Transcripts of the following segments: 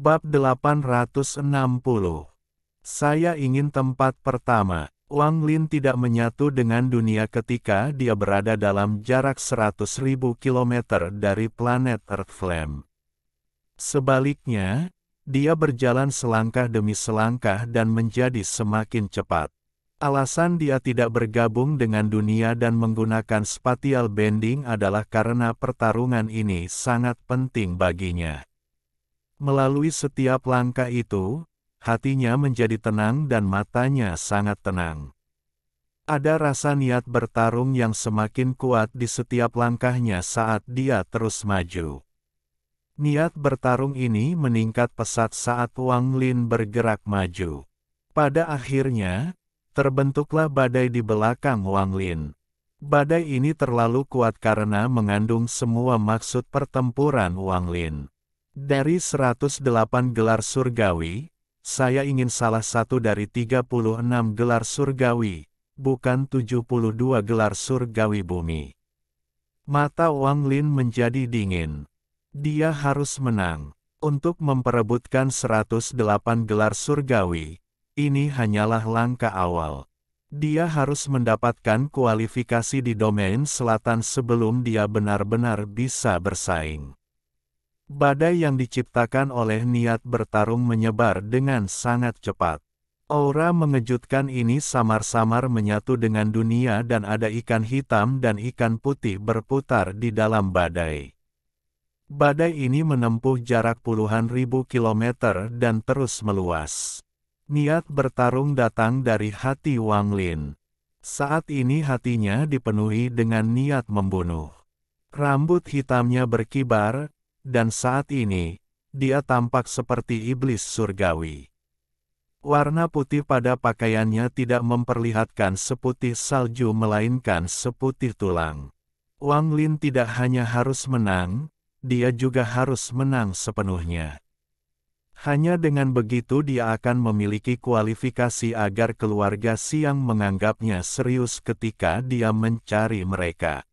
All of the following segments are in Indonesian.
Bab 860. Saya ingin tempat pertama. Wang Lin tidak menyatu dengan dunia ketika dia berada dalam jarak 100.000 kilometer dari planet Earth Flame. Sebaliknya, dia berjalan selangkah demi selangkah dan menjadi semakin cepat. Alasan dia tidak bergabung dengan dunia dan menggunakan spatial bending adalah karena pertarungan ini sangat penting baginya. Melalui setiap langkah itu, hatinya menjadi tenang dan matanya sangat tenang. Ada rasa niat bertarung yang semakin kuat di setiap langkahnya saat dia terus maju. Niat bertarung ini meningkat pesat saat Wang Lin bergerak maju. Pada akhirnya, terbentuklah badai di belakang Wang Lin. Badai ini terlalu kuat karena mengandung semua maksud pertempuran Wang Lin. Dari 108 gelar surgawi, saya ingin salah satu dari 36 gelar surgawi, bukan 72 gelar surgawi bumi. Mata Wang Lin menjadi dingin. Dia harus menang. Untuk memperebutkan 108 gelar surgawi, ini hanyalah langkah awal. Dia harus mendapatkan kualifikasi di domain selatan sebelum dia benar-benar bisa bersaing. Badai yang diciptakan oleh niat bertarung menyebar dengan sangat cepat. Aura mengejutkan ini samar-samar menyatu dengan dunia dan ada ikan hitam dan ikan putih berputar di dalam badai. Badai ini menempuh jarak puluhan ribu kilometer dan terus meluas. Niat bertarung datang dari hati Wang Lin. Saat ini hatinya dipenuhi dengan niat membunuh. Rambut hitamnya berkibar, dan saat ini, dia tampak seperti iblis surgawi. Warna putih pada pakaiannya tidak memperlihatkan seputih salju melainkan seputih tulang. Wang Lin tidak hanya harus menang, dia juga harus menang sepenuhnya. Hanya dengan begitu dia akan memiliki kualifikasi agar keluarga Xiang menganggapnya serius ketika dia mencari mereka.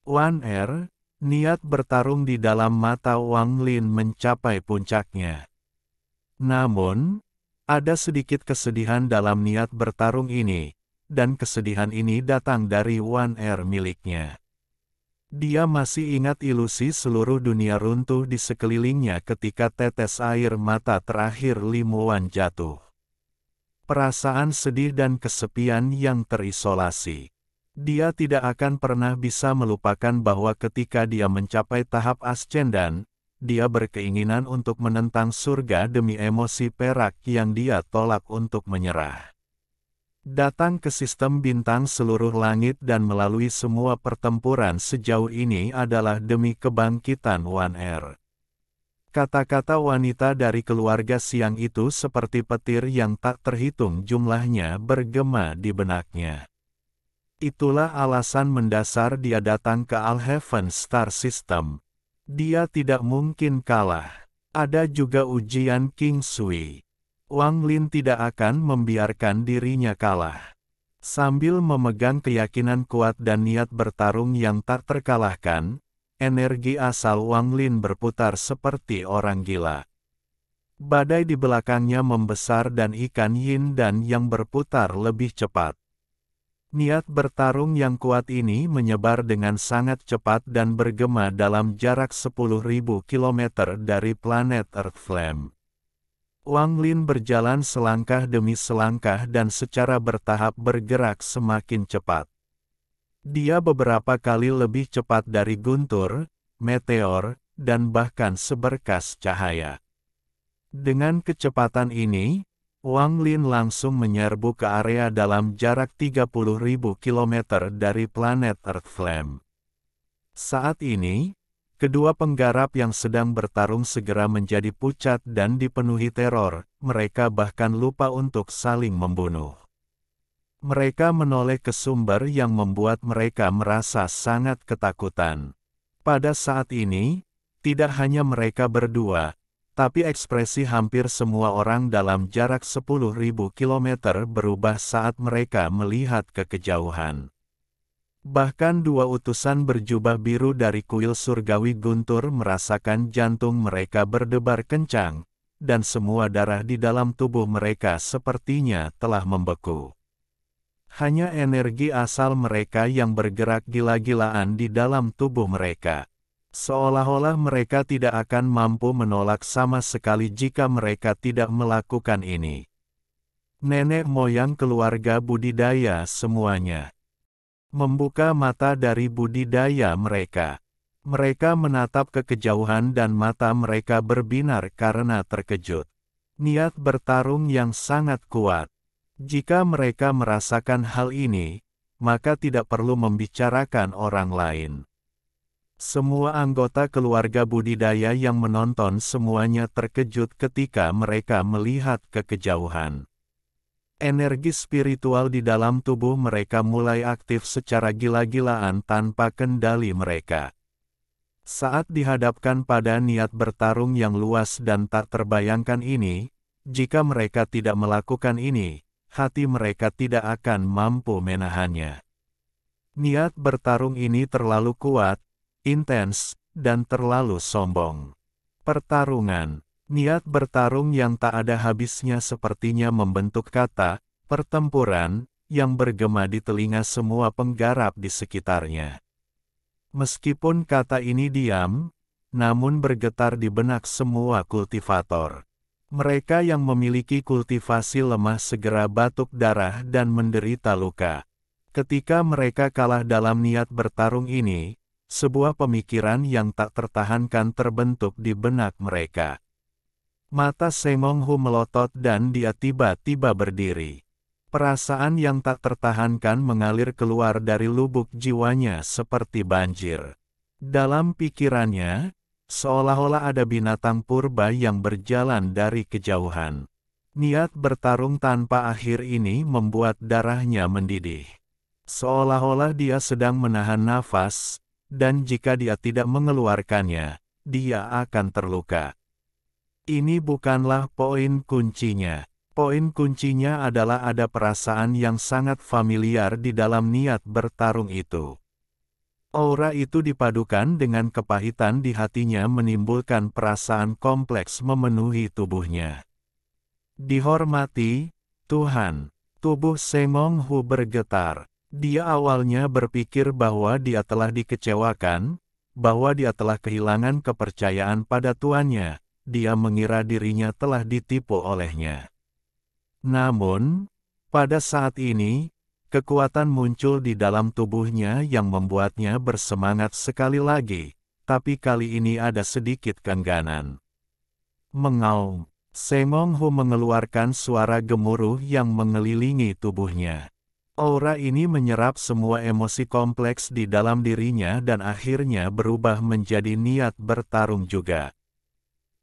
Wan Er, niat bertarung di dalam mata Wang Lin mencapai puncaknya. Namun, ada sedikit kesedihan dalam niat bertarung ini, dan kesedihan ini datang dari Wan Er miliknya. Dia masih ingat ilusi seluruh dunia runtuh di sekelilingnya ketika tetes air mata terakhir Lim Wan jatuh. Perasaan sedih dan kesepian yang terisolasi. Dia tidak akan pernah bisa melupakan bahwa ketika dia mencapai tahap ascendan, dia berkeinginan untuk menentang surga demi emosi perak yang dia tolak untuk menyerah. Datang ke sistem bintang seluruh langit dan melalui semua pertempuran sejauh ini adalah demi kebangkitan Wan Er. Kata-kata wanita dari keluarga Xiang itu seperti petir yang tak terhitung jumlahnya bergema di benaknya. Itulah alasan mendasar dia datang ke Alhaven Star System. Dia tidak mungkin kalah. Ada juga ujian King Sui. Wang Lin tidak akan membiarkan dirinya kalah. Sambil memegang keyakinan kuat dan niat bertarung yang tak terkalahkan, energi asal Wang Lin berputar seperti orang gila. Badai di belakangnya membesar dan ikan yin dan yang berputar lebih cepat. Niat bertarung yang kuat ini menyebar dengan sangat cepat dan bergema dalam jarak 10.000 kilometer dari planet Earth Flame. Wang Lin berjalan selangkah demi selangkah dan secara bertahap bergerak semakin cepat. Dia beberapa kali lebih cepat dari guntur, meteor, dan bahkan seberkas cahaya. Dengan kecepatan ini, Wang Lin langsung menyerbu ke area dalam jarak 30.000 kilometer dari planet Earth Flame. Saat ini, kedua penggarap yang sedang bertarung segera menjadi pucat dan dipenuhi teror, mereka bahkan lupa untuk saling membunuh. Mereka menoleh ke sumber yang membuat mereka merasa sangat ketakutan. Pada saat ini, tidak hanya mereka berdua, tapi ekspresi hampir semua orang dalam jarak 10.000 kilometer berubah saat mereka melihat ke kejauhan. Bahkan dua utusan berjubah biru dari kuil surgawi guntur merasakan jantung mereka berdebar kencang, dan semua darah di dalam tubuh mereka sepertinya telah membeku. Hanya energi asal mereka yang bergerak gila-gilaan di dalam tubuh mereka. Seolah-olah mereka tidak akan mampu menolak sama sekali jika mereka tidak melakukan ini. Nenek moyang keluarga budidaya semuanya membuka mata dari budidaya mereka. Mereka menatap ke kejauhan dan mata mereka berbinar karena terkejut. Niat bertarung yang sangat kuat. Jika mereka merasakan hal ini, maka tidak perlu membicarakan orang lain. Semua anggota keluarga budidaya yang menonton semuanya terkejut ketika mereka melihat ke kejauhan. Energi spiritual di dalam tubuh mereka mulai aktif secara gila-gilaan tanpa kendali mereka. Saat dihadapkan pada niat bertarung yang luas dan tak terbayangkan ini, jika mereka tidak melakukan ini, hati mereka tidak akan mampu menahannya. Niat bertarung ini terlalu kuat, intens, dan terlalu sombong. Pertarungan. Niat bertarung yang tak ada habisnya sepertinya membentuk kata, pertempuran, yang bergema di telinga semua penggarap di sekitarnya. Meskipun kata ini diam, namun bergetar di benak semua kultivator. Mereka yang memiliki kultivasi lemah segera batuk darah dan menderita luka. Ketika mereka kalah dalam niat bertarung ini, sebuah pemikiran yang tak tertahankan terbentuk di benak mereka. Mata Semong Hu melotot dan dia tiba-tiba berdiri. Perasaan yang tak tertahankan mengalir keluar dari lubuk jiwanya seperti banjir. Dalam pikirannya, seolah-olah ada binatang purba yang berjalan dari kejauhan. Niat bertarung tanpa akhir ini membuat darahnya mendidih. Seolah-olah dia sedang menahan nafas, dan jika dia tidak mengeluarkannya, dia akan terluka. Ini bukanlah poin kuncinya. Poin kuncinya adalah ada perasaan yang sangat familiar di dalam niat bertarung itu. Aura itu dipadukan dengan kepahitan di hatinya menimbulkan perasaan kompleks memenuhi tubuhnya. Dihormati, Tuhan. Tubuh Semong Hu bergetar. Dia awalnya berpikir bahwa dia telah dikecewakan, bahwa dia telah kehilangan kepercayaan pada tuannya. Dia mengira dirinya telah ditipu olehnya. Namun, pada saat ini, kekuatan muncul di dalam tubuhnya yang membuatnya bersemangat sekali lagi, tapi kali ini ada sedikit keengganan. Mengaum, Semong Hu mengeluarkan suara gemuruh yang mengelilingi tubuhnya. Aura ini menyerap semua emosi kompleks di dalam dirinya dan akhirnya berubah menjadi niat bertarung juga.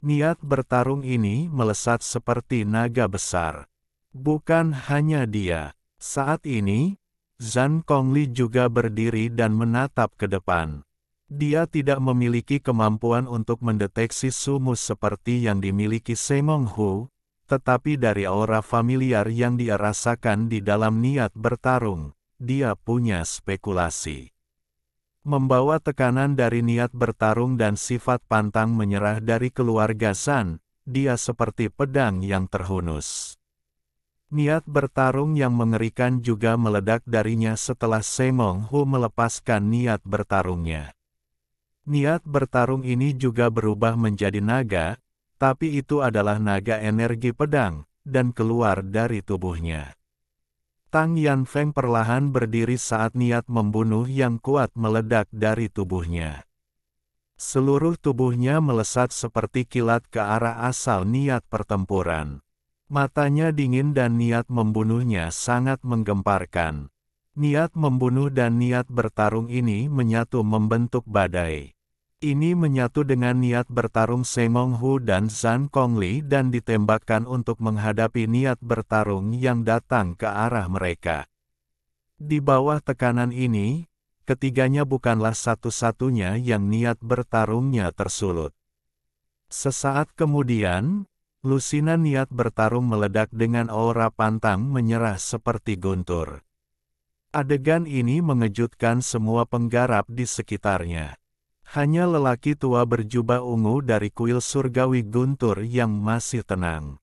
Niat bertarung ini melesat seperti naga besar. Bukan hanya dia. Saat ini, Zhan Kongli juga berdiri dan menatap ke depan. Dia tidak memiliki kemampuan untuk mendeteksi sumu seperti yang dimiliki Semong Hu, tetapi dari aura familiar yang dia rasakan di dalam niat bertarung, dia punya spekulasi. Membawa tekanan dari niat bertarung dan sifat pantang menyerah dari keluarga Zhan, dia seperti pedang yang terhunus. Niat bertarung yang mengerikan juga meledak darinya setelah Semong Hu melepaskan niat bertarungnya. Niat bertarung ini juga berubah menjadi naga, tapi itu adalah naga energi pedang, dan keluar dari tubuhnya. Tang Yanfeng perlahan berdiri saat niat membunuh yang kuat meledak dari tubuhnya. Seluruh tubuhnya melesat seperti kilat ke arah asal niat pertempuran. Matanya dingin dan niat membunuhnya sangat menggemparkan. Niat membunuh dan niat bertarung ini menyatu membentuk badai. Ini menyatu dengan niat bertarung Semong Hu dan Zhan Kongli dan ditembakkan untuk menghadapi niat bertarung yang datang ke arah mereka. Di bawah tekanan ini, ketiganya bukanlah satu-satunya yang niat bertarungnya tersulut. Sesaat kemudian, lusinan niat bertarung meledak dengan aura pantang menyerah seperti guntur. Adegan ini mengejutkan semua penggarap di sekitarnya. Hanya lelaki tua berjubah ungu dari kuil surgawi guntur yang masih tenang.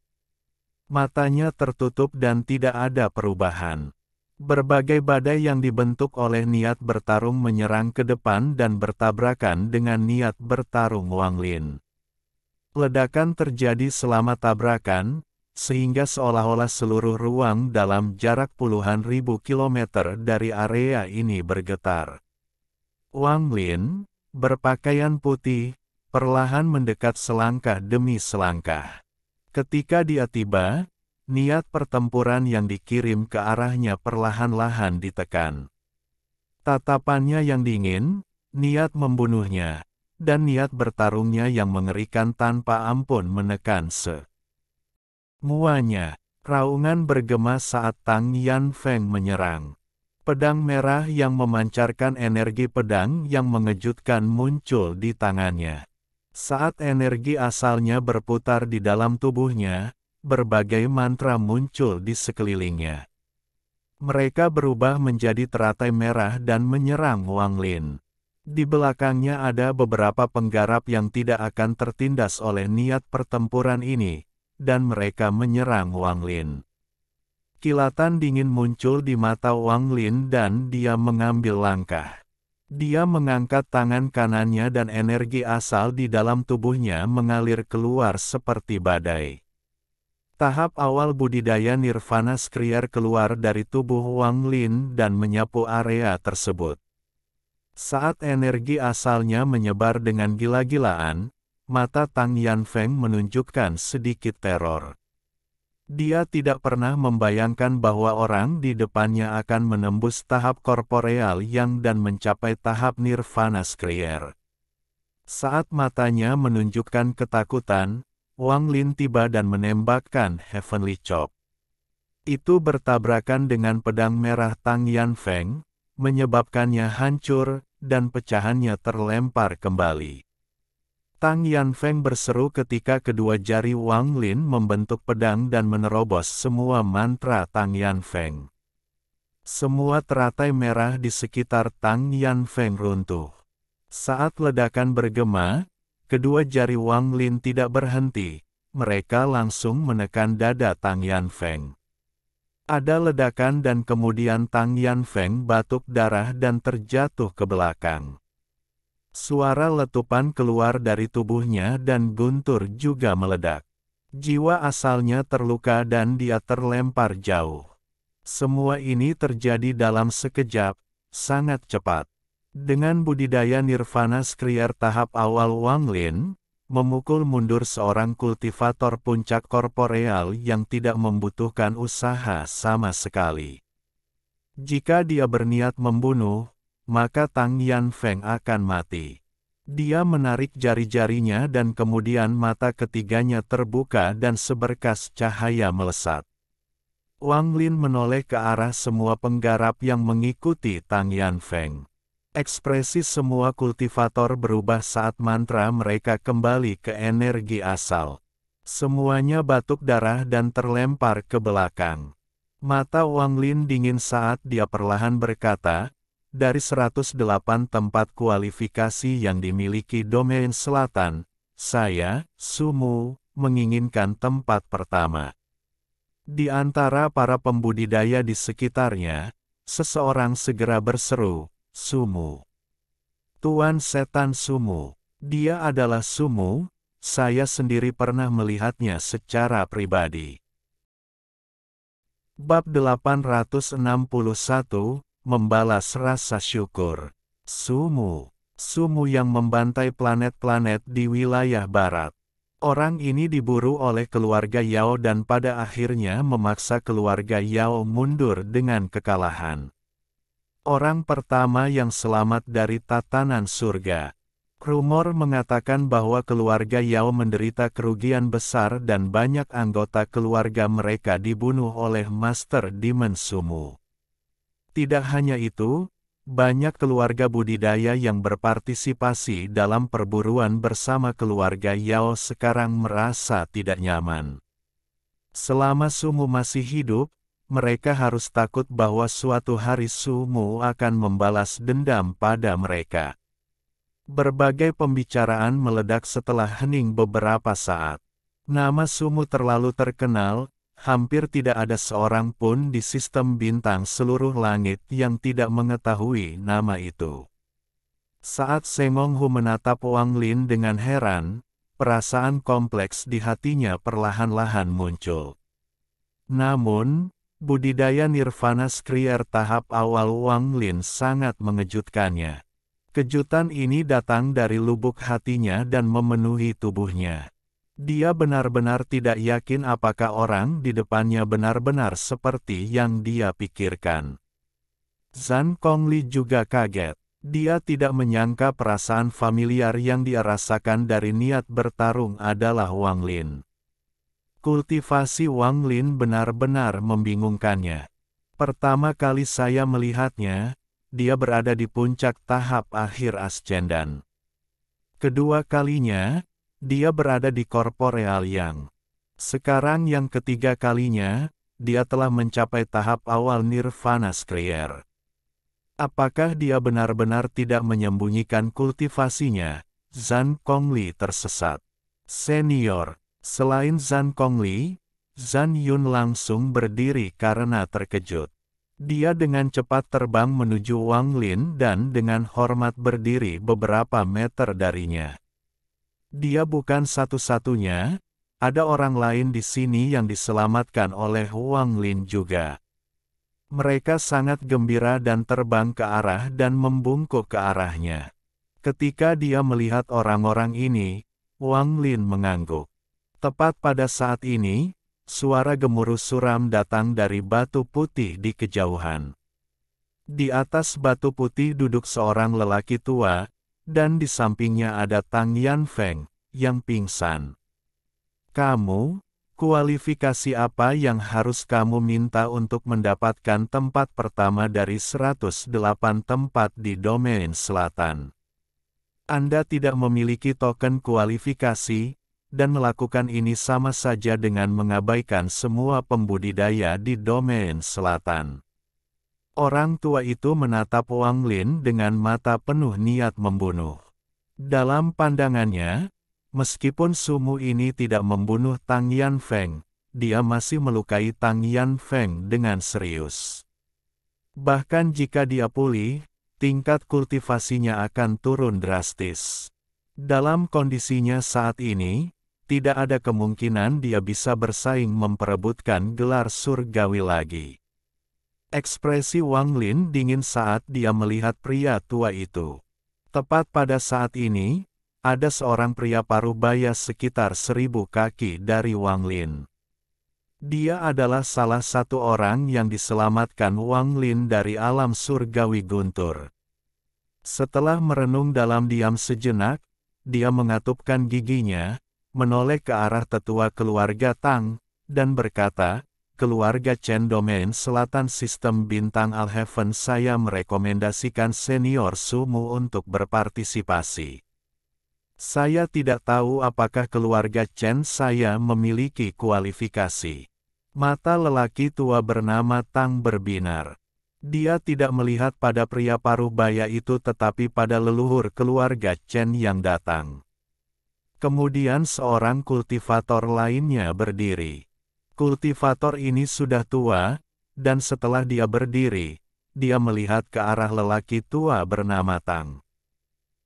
Matanya tertutup dan tidak ada perubahan. Berbagai badai yang dibentuk oleh niat bertarung menyerang ke depan dan bertabrakan dengan niat bertarung Wang Lin. Ledakan terjadi selama tabrakan, sehingga seolah-olah seluruh ruang dalam jarak puluhan ribu kilometer dari area ini bergetar. Wang Lin, berpakaian putih, perlahan mendekat selangkah demi selangkah. Ketika dia tiba, niat pertempuran yang dikirim ke arahnya perlahan-lahan ditekan. Tatapannya yang dingin, niat membunuhnya, dan niat bertarungnya yang mengerikan tanpa ampun menekan semuanya. Raungan bergema saat Tang Yanfeng menyerang. Pedang merah yang memancarkan energi pedang yang mengejutkan muncul di tangannya. Saat energi asalnya berputar di dalam tubuhnya, berbagai mantra muncul di sekelilingnya. Mereka berubah menjadi teratai merah dan menyerang Wang Lin. Di belakangnya ada beberapa penggarap yang tidak akan tertindas oleh niat pertempuran ini, dan mereka menyerang Wang Lin. Kilatan dingin muncul di mata Wang Lin dan dia mengambil langkah. Dia mengangkat tangan kanannya dan energi asal di dalam tubuhnya mengalir keluar seperti badai. Tahap awal budidaya Nirvana Skrier keluar dari tubuh Wang Lin dan menyapu area tersebut. Saat energi asalnya menyebar dengan gila-gilaan, mata Tang Yanfeng menunjukkan sedikit teror. Dia tidak pernah membayangkan bahwa orang di depannya akan menembus tahap korporeal yang dan mencapai tahap Nirvana Skrier. Saat matanya menunjukkan ketakutan, Wang Lin tiba dan menembakkan Heavenly Chop. Itu bertabrakan dengan pedang merah Tang Yanfeng, menyebabkannya hancur, dan pecahannya terlempar kembali. Tang Yanfeng berseru ketika kedua jari Wang Lin membentuk pedang dan menerobos semua mantra Tang Yanfeng. Semua teratai merah di sekitar Tang Yanfeng runtuh. Saat ledakan bergema, kedua jari Wang Lin tidak berhenti, mereka langsung menekan dada Tang Yanfeng. Ada ledakan dan kemudian Tang Yanfeng batuk darah dan terjatuh ke belakang. Suara letupan keluar dari tubuhnya dan guntur juga meledak. Jiwa asalnya terluka dan dia terlempar jauh. Semua ini terjadi dalam sekejap, sangat cepat. Dengan budidaya Nirvana Skrier tahap awal Wang Lin, memukul mundur seorang kultivator puncak korporeal yang tidak membutuhkan usaha sama sekali. Jika dia berniat membunuh, maka Tang Yanfeng akan mati. Dia menarik jari-jarinya dan kemudian mata ketiganya terbuka dan seberkas cahaya melesat. Wang Lin menoleh ke arah semua penggarap yang mengikuti Tang Yanfeng. Ekspresi semua kultivator berubah saat mantra mereka kembali ke energi asal. Semuanya batuk darah dan terlempar ke belakang. Mata Wang Lin dingin saat dia perlahan berkata, dari 108 tempat kualifikasi yang dimiliki domain selatan, saya, Sumu, menginginkan tempat pertama. Di antara para pembudidaya di sekitarnya, seseorang segera berseru, Sumu. Tuan Setan Sumu. Dia adalah Sumu, saya sendiri pernah melihatnya secara pribadi. Bab 861, Membalas Rasa Syukur. Sumu. Sumu yang membantai planet-planet di wilayah barat. Orang ini diburu oleh keluarga Yao dan pada akhirnya memaksa keluarga Yao mundur dengan kekalahan. Orang pertama yang selamat dari tatanan surga. Rumor mengatakan bahwa keluarga Yao menderita kerugian besar dan banyak anggota keluarga mereka dibunuh oleh Master Demon Sumu. Tidak hanya itu, banyak keluarga budidaya yang berpartisipasi dalam perburuan bersama keluarga Yao sekarang merasa tidak nyaman. Selama Sumu masih hidup, mereka harus takut bahwa suatu hari Sumu akan membalas dendam pada mereka. Berbagai pembicaraan meledak setelah hening beberapa saat. Nama Sumu terlalu terkenal, hampir tidak ada seorang pun di sistem bintang seluruh langit yang tidak mengetahui nama itu. Saat Seng Hong Hu menatap Wang Lin dengan heran, perasaan kompleks di hatinya perlahan-lahan muncul. Namun, budidaya Nirvana Skrier tahap awal Wang Lin sangat mengejutkannya. Kejutan ini datang dari lubuk hatinya dan memenuhi tubuhnya. Dia benar-benar tidak yakin apakah orang di depannya benar-benar seperti yang dia pikirkan. Zhan Kongli juga kaget. Dia tidak menyangka perasaan familiar yang dia rasakan dari niat bertarung adalah Wang Lin. Kultivasi Wang Lin benar-benar membingungkannya. Pertama kali saya melihatnya, dia berada di puncak tahap akhir Ascendan. Kedua kalinya, dia berada di korporeal yang. Sekarang yang ketiga kalinya, dia telah mencapai tahap awal Nirvana Skrier. Apakah dia benar-benar tidak menyembunyikan kultivasinya? Zhan Kongli tersesat. Senior, selain Zhan Kongli, Zhan Yun langsung berdiri karena terkejut. Dia dengan cepat terbang menuju Wang Lin dan dengan hormat berdiri beberapa meter darinya. Dia bukan satu-satunya, ada orang lain di sini yang diselamatkan oleh Wang Lin juga. Mereka sangat gembira dan terbang ke arah dan membungkuk ke arahnya. Ketika dia melihat orang-orang ini, Wang Lin mengangguk. Tepat pada saat ini, suara gemuruh suram datang dari batu putih di kejauhan. Di atas batu putih duduk seorang lelaki tua, dan di sampingnya ada Tang Yanfeng, yang pingsan. Kamu, kualifikasi apa yang harus kamu minta untuk mendapatkan tempat pertama dari 108 tempat di domain selatan? Anda tidak memiliki token kualifikasi, dan melakukan ini sama saja dengan mengabaikan semua pembudidaya di domain selatan. Orang tua itu menatap Wang Lin dengan mata penuh niat membunuh. Dalam pandangannya, meskipun Sumu ini tidak membunuh Tang Yanfeng, dia masih melukai Tang Yanfeng dengan serius. Bahkan jika dia pulih, tingkat kultivasinya akan turun drastis. Dalam kondisinya saat ini, tidak ada kemungkinan dia bisa bersaing memperebutkan gelar surgawi lagi. Ekspresi Wang Lin dingin saat dia melihat pria tua itu. Tepat pada saat ini, ada seorang pria paruh baya sekitar 1000 kaki dari Wang Lin. Dia adalah salah satu orang yang diselamatkan Wang Lin dari alam surgawi guntur. Setelah merenung dalam diam sejenak, dia mengatupkan giginya, menoleh ke arah tetua keluarga Tang, dan berkata, "Keluarga Chen Domain Selatan Sistem Bintang Alheaven, saya merekomendasikan senior Sumu untuk berpartisipasi. Saya tidak tahu apakah keluarga Chen saya memiliki kualifikasi." Mata lelaki tua bernama Tang berbinar. Dia tidak melihat pada pria paruh baya itu tetapi pada leluhur keluarga Chen yang datang. Kemudian seorang kultivator lainnya berdiri. Kultivator ini sudah tua, dan setelah dia berdiri, dia melihat ke arah lelaki tua bernama Tang.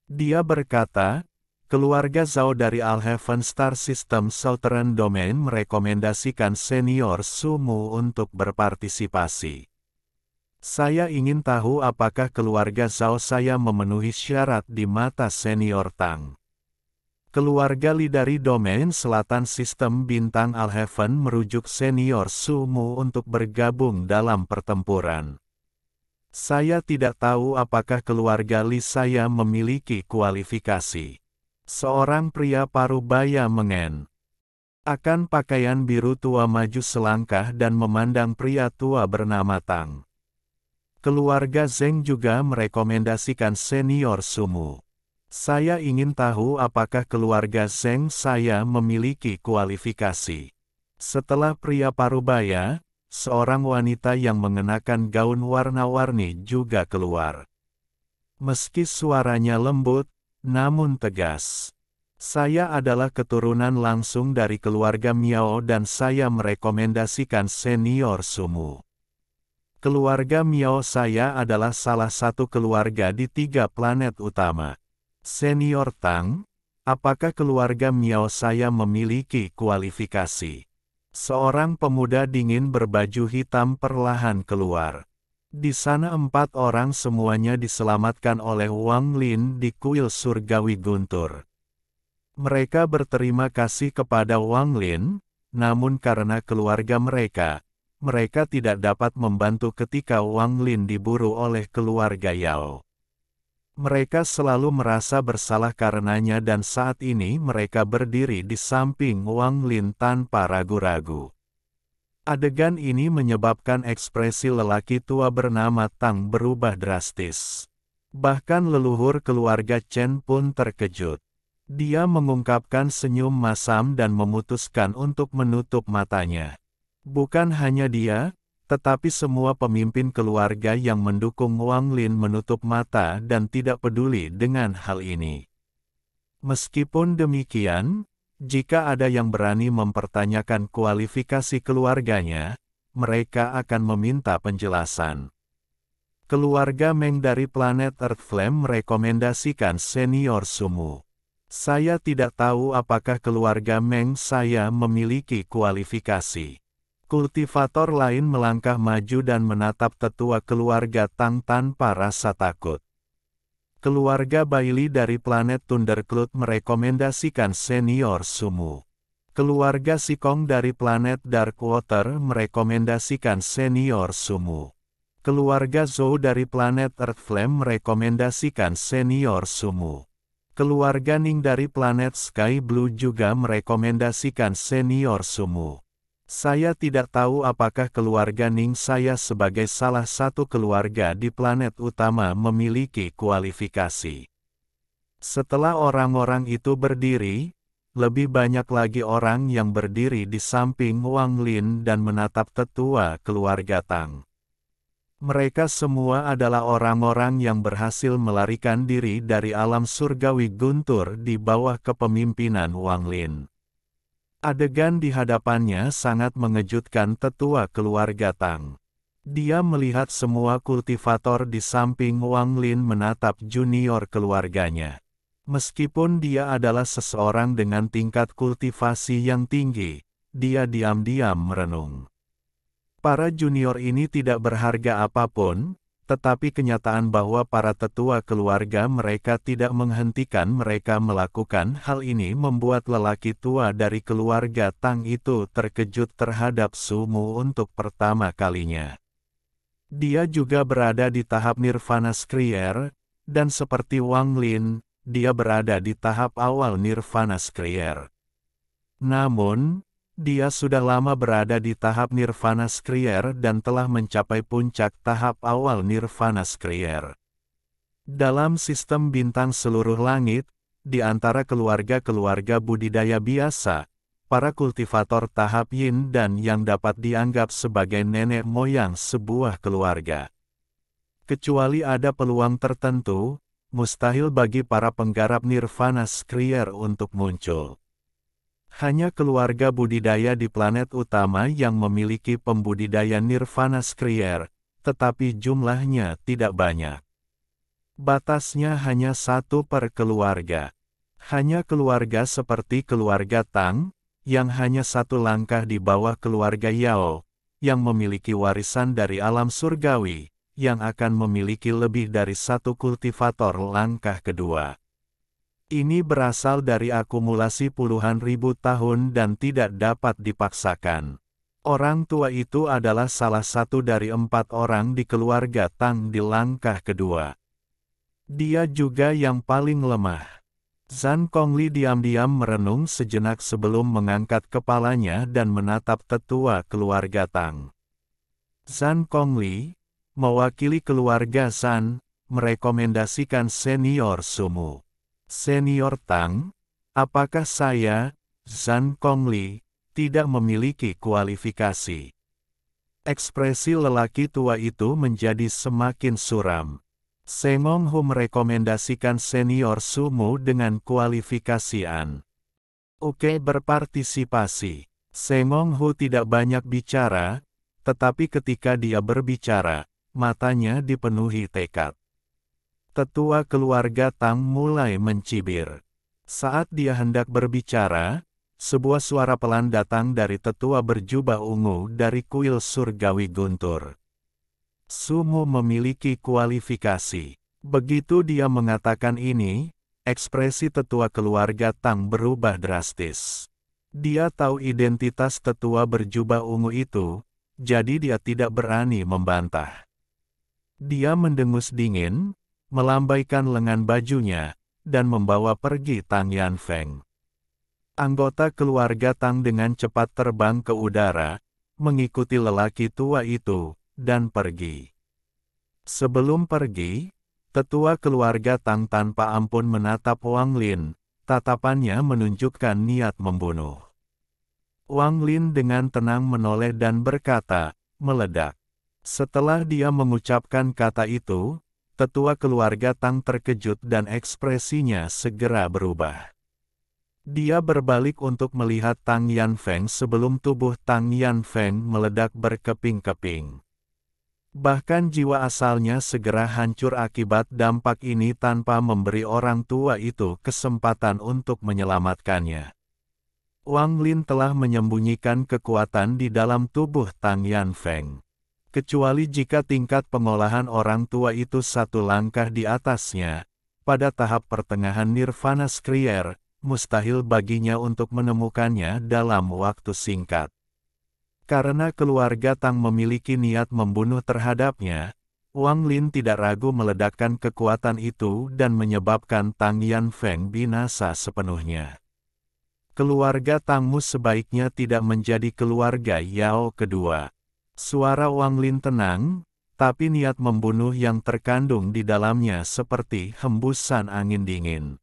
Dia berkata, "Keluarga Zhao dari Alheaven Star System Southern Domain merekomendasikan senior Sumu untuk berpartisipasi. Saya ingin tahu apakah keluarga Zhao saya memenuhi syarat di mata senior Tang." Keluarga Li dari domain selatan sistem bintang Alheaven merujuk senior Sumu untuk bergabung dalam pertempuran. Saya tidak tahu apakah keluarga Li saya memiliki kualifikasi. Seorang pria paruh baya mengen. Akan pakaian biru tua maju selangkah dan memandang pria tua bernama Tang. Keluarga Zeng juga merekomendasikan senior Sumu. Saya ingin tahu apakah keluarga Zeng saya memiliki kualifikasi. Setelah pria parubaya, seorang wanita yang mengenakan gaun warna-warni juga keluar. Meski suaranya lembut, namun tegas. Saya adalah keturunan langsung dari keluarga Miao dan saya merekomendasikan Senior Sumu. Keluarga Miao saya adalah salah satu keluarga di 3 planet utama. Senior Tang, apakah keluarga Miao saya memiliki kualifikasi? Seorang pemuda dingin berbaju hitam perlahan keluar. Di sana 4 orang semuanya diselamatkan oleh Wang Lin di kuil surgawi guntur. Mereka berterima kasih kepada Wang Lin, namun karena keluarga mereka tidak dapat membantu ketika Wang Lin diburu oleh keluarga Yao. Mereka selalu merasa bersalah karenanya dan saat ini mereka berdiri di samping Wang Lin tanpa ragu-ragu. Adegan ini menyebabkan ekspresi lelaki tua bernama Tang berubah drastis. Bahkan leluhur keluarga Chen pun terkejut. Dia mengungkapkan senyum masam dan memutuskan untuk menutup matanya. Bukan hanya dia, tetapi semua pemimpin keluarga yang mendukung Wang Lin menutup mata dan tidak peduli dengan hal ini. Meskipun demikian, jika ada yang berani mempertanyakan kualifikasi keluarganya, mereka akan meminta penjelasan. Keluarga Meng dari planet Earth Flame merekomendasikan Senior Sumu. Saya tidak tahu apakah keluarga Meng saya memiliki kualifikasi. Kultivator lain melangkah maju dan menatap tetua keluarga Tang tanpa rasa takut. Keluarga Bailey dari planet Thundercloud merekomendasikan Senior Sumu. Keluarga Sikong dari planet Darkwater merekomendasikan Senior Sumu. Keluarga Zhou dari planet Earth Flame merekomendasikan Senior Sumu. Keluarga Ning dari planet Sky Blue juga merekomendasikan Senior Sumu. Saya tidak tahu apakah keluarga Ning saya sebagai salah satu keluarga di planet utama memiliki kualifikasi. Setelah orang-orang itu berdiri, lebih banyak lagi orang yang berdiri di samping Wang Lin dan menatap tetua keluarga Tang. Mereka semua adalah orang-orang yang berhasil melarikan diri dari alam surgawi guntur di bawah kepemimpinan Wang Lin. Adegan di hadapannya sangat mengejutkan tetua keluarga Tang. Dia melihat semua kultivator di samping Wang Lin menatap junior keluarganya. Meskipun dia adalah seseorang dengan tingkat kultivasi yang tinggi, dia diam-diam merenung. Para junior ini tidak berharga apapun, tetapi kenyataan bahwa para tetua keluarga mereka tidak menghentikan mereka melakukan hal ini membuat lelaki tua dari keluarga Tang itu terkejut terhadap Sumu untuk pertama kalinya. Dia juga berada di tahap Nirvana Skrier, dan seperti Wang Lin, dia berada di tahap awal Nirvana Skrier. Namun, dia sudah lama berada di tahap Nirvana Skrier dan telah mencapai puncak tahap awal Nirvana Skrier. Dalam sistem bintang seluruh langit, di antara keluarga-keluarga budidaya biasa, para kultivator tahap Yin dan yang dapat dianggap sebagai nenek moyang sebuah keluarga. Kecuali ada peluang tertentu, mustahil bagi para penggarap Nirvana Skrier untuk muncul. Hanya keluarga budidaya di planet utama yang memiliki pembudidaya Nirvana Skrier, tetapi jumlahnya tidak banyak. Batasnya hanya 1 per keluarga. Hanya keluarga seperti keluarga Tang, yang hanya 1 langkah di bawah keluarga Yao, yang memiliki warisan dari alam surgawi, yang akan memiliki lebih dari 1 kultivator langkah kedua. Ini berasal dari akumulasi puluhan ribu tahun dan tidak dapat dipaksakan. Orang tua itu adalah salah satu dari 4 orang di keluarga Tang di langkah kedua. Dia juga yang paling lemah. Zhan Kongli diam-diam merenung sejenak sebelum mengangkat kepalanya dan menatap tetua keluarga Tang. Zhan Kongli, mewakili keluarga Zhan, merekomendasikan Senior Sumu. Senior Tang, apakah saya, Zhan Kongli, tidak memiliki kualifikasi? Ekspresi lelaki tua itu menjadi semakin suram. Sengong Hu merekomendasikan senior Sumu dengan kualifikasi An. Oke berpartisipasi. Sengong Hu tidak banyak bicara, tetapi ketika dia berbicara, matanya dipenuhi tekad. Tetua keluarga Tang mulai mencibir. Saat dia hendak berbicara, sebuah suara pelan datang dari tetua berjubah ungu dari kuil surgawi Guntur. Sumu memiliki kualifikasi. Begitu dia mengatakan ini, ekspresi tetua keluarga Tang berubah drastis. Dia tahu identitas tetua berjubah ungu itu, jadi dia tidak berani membantah. Dia mendengus dingin, melambaikan lengan bajunya, dan membawa pergi Tang Yanfeng. Anggota keluarga Tang dengan cepat terbang ke udara, mengikuti lelaki tua itu, dan pergi. Sebelum pergi, tetua keluarga Tang tanpa ampun menatap Wang Lin, tatapannya menunjukkan niat membunuh. Wang Lin dengan tenang menoleh dan berkata, meledak. Setelah dia mengucapkan kata itu, tetua keluarga Tang terkejut dan ekspresinya segera berubah. Dia berbalik untuk melihat Tang Yanfeng sebelum tubuh Tang Yanfeng meledak berkeping-keping. Bahkan jiwa asalnya segera hancur akibat dampak ini tanpa memberi orang tua itu kesempatan untuk menyelamatkannya. Wang Lin telah menyembunyikan kekuatan di dalam tubuh Tang Yanfeng. Kecuali jika tingkat pengolahan orang tua itu satu langkah di atasnya, pada tahap pertengahan nirvana skrier, mustahil baginya untuk menemukannya dalam waktu singkat. Karena keluarga Tang memiliki niat membunuh terhadapnya, Wang Lin tidak ragu meledakkan kekuatan itu dan menyebabkan Tang Yanfeng binasa sepenuhnya. Keluarga Tangmu sebaiknya tidak menjadi keluarga Yao kedua. Suara Wang Lin tenang, tapi niat membunuh yang terkandung di dalamnya seperti hembusan angin dingin.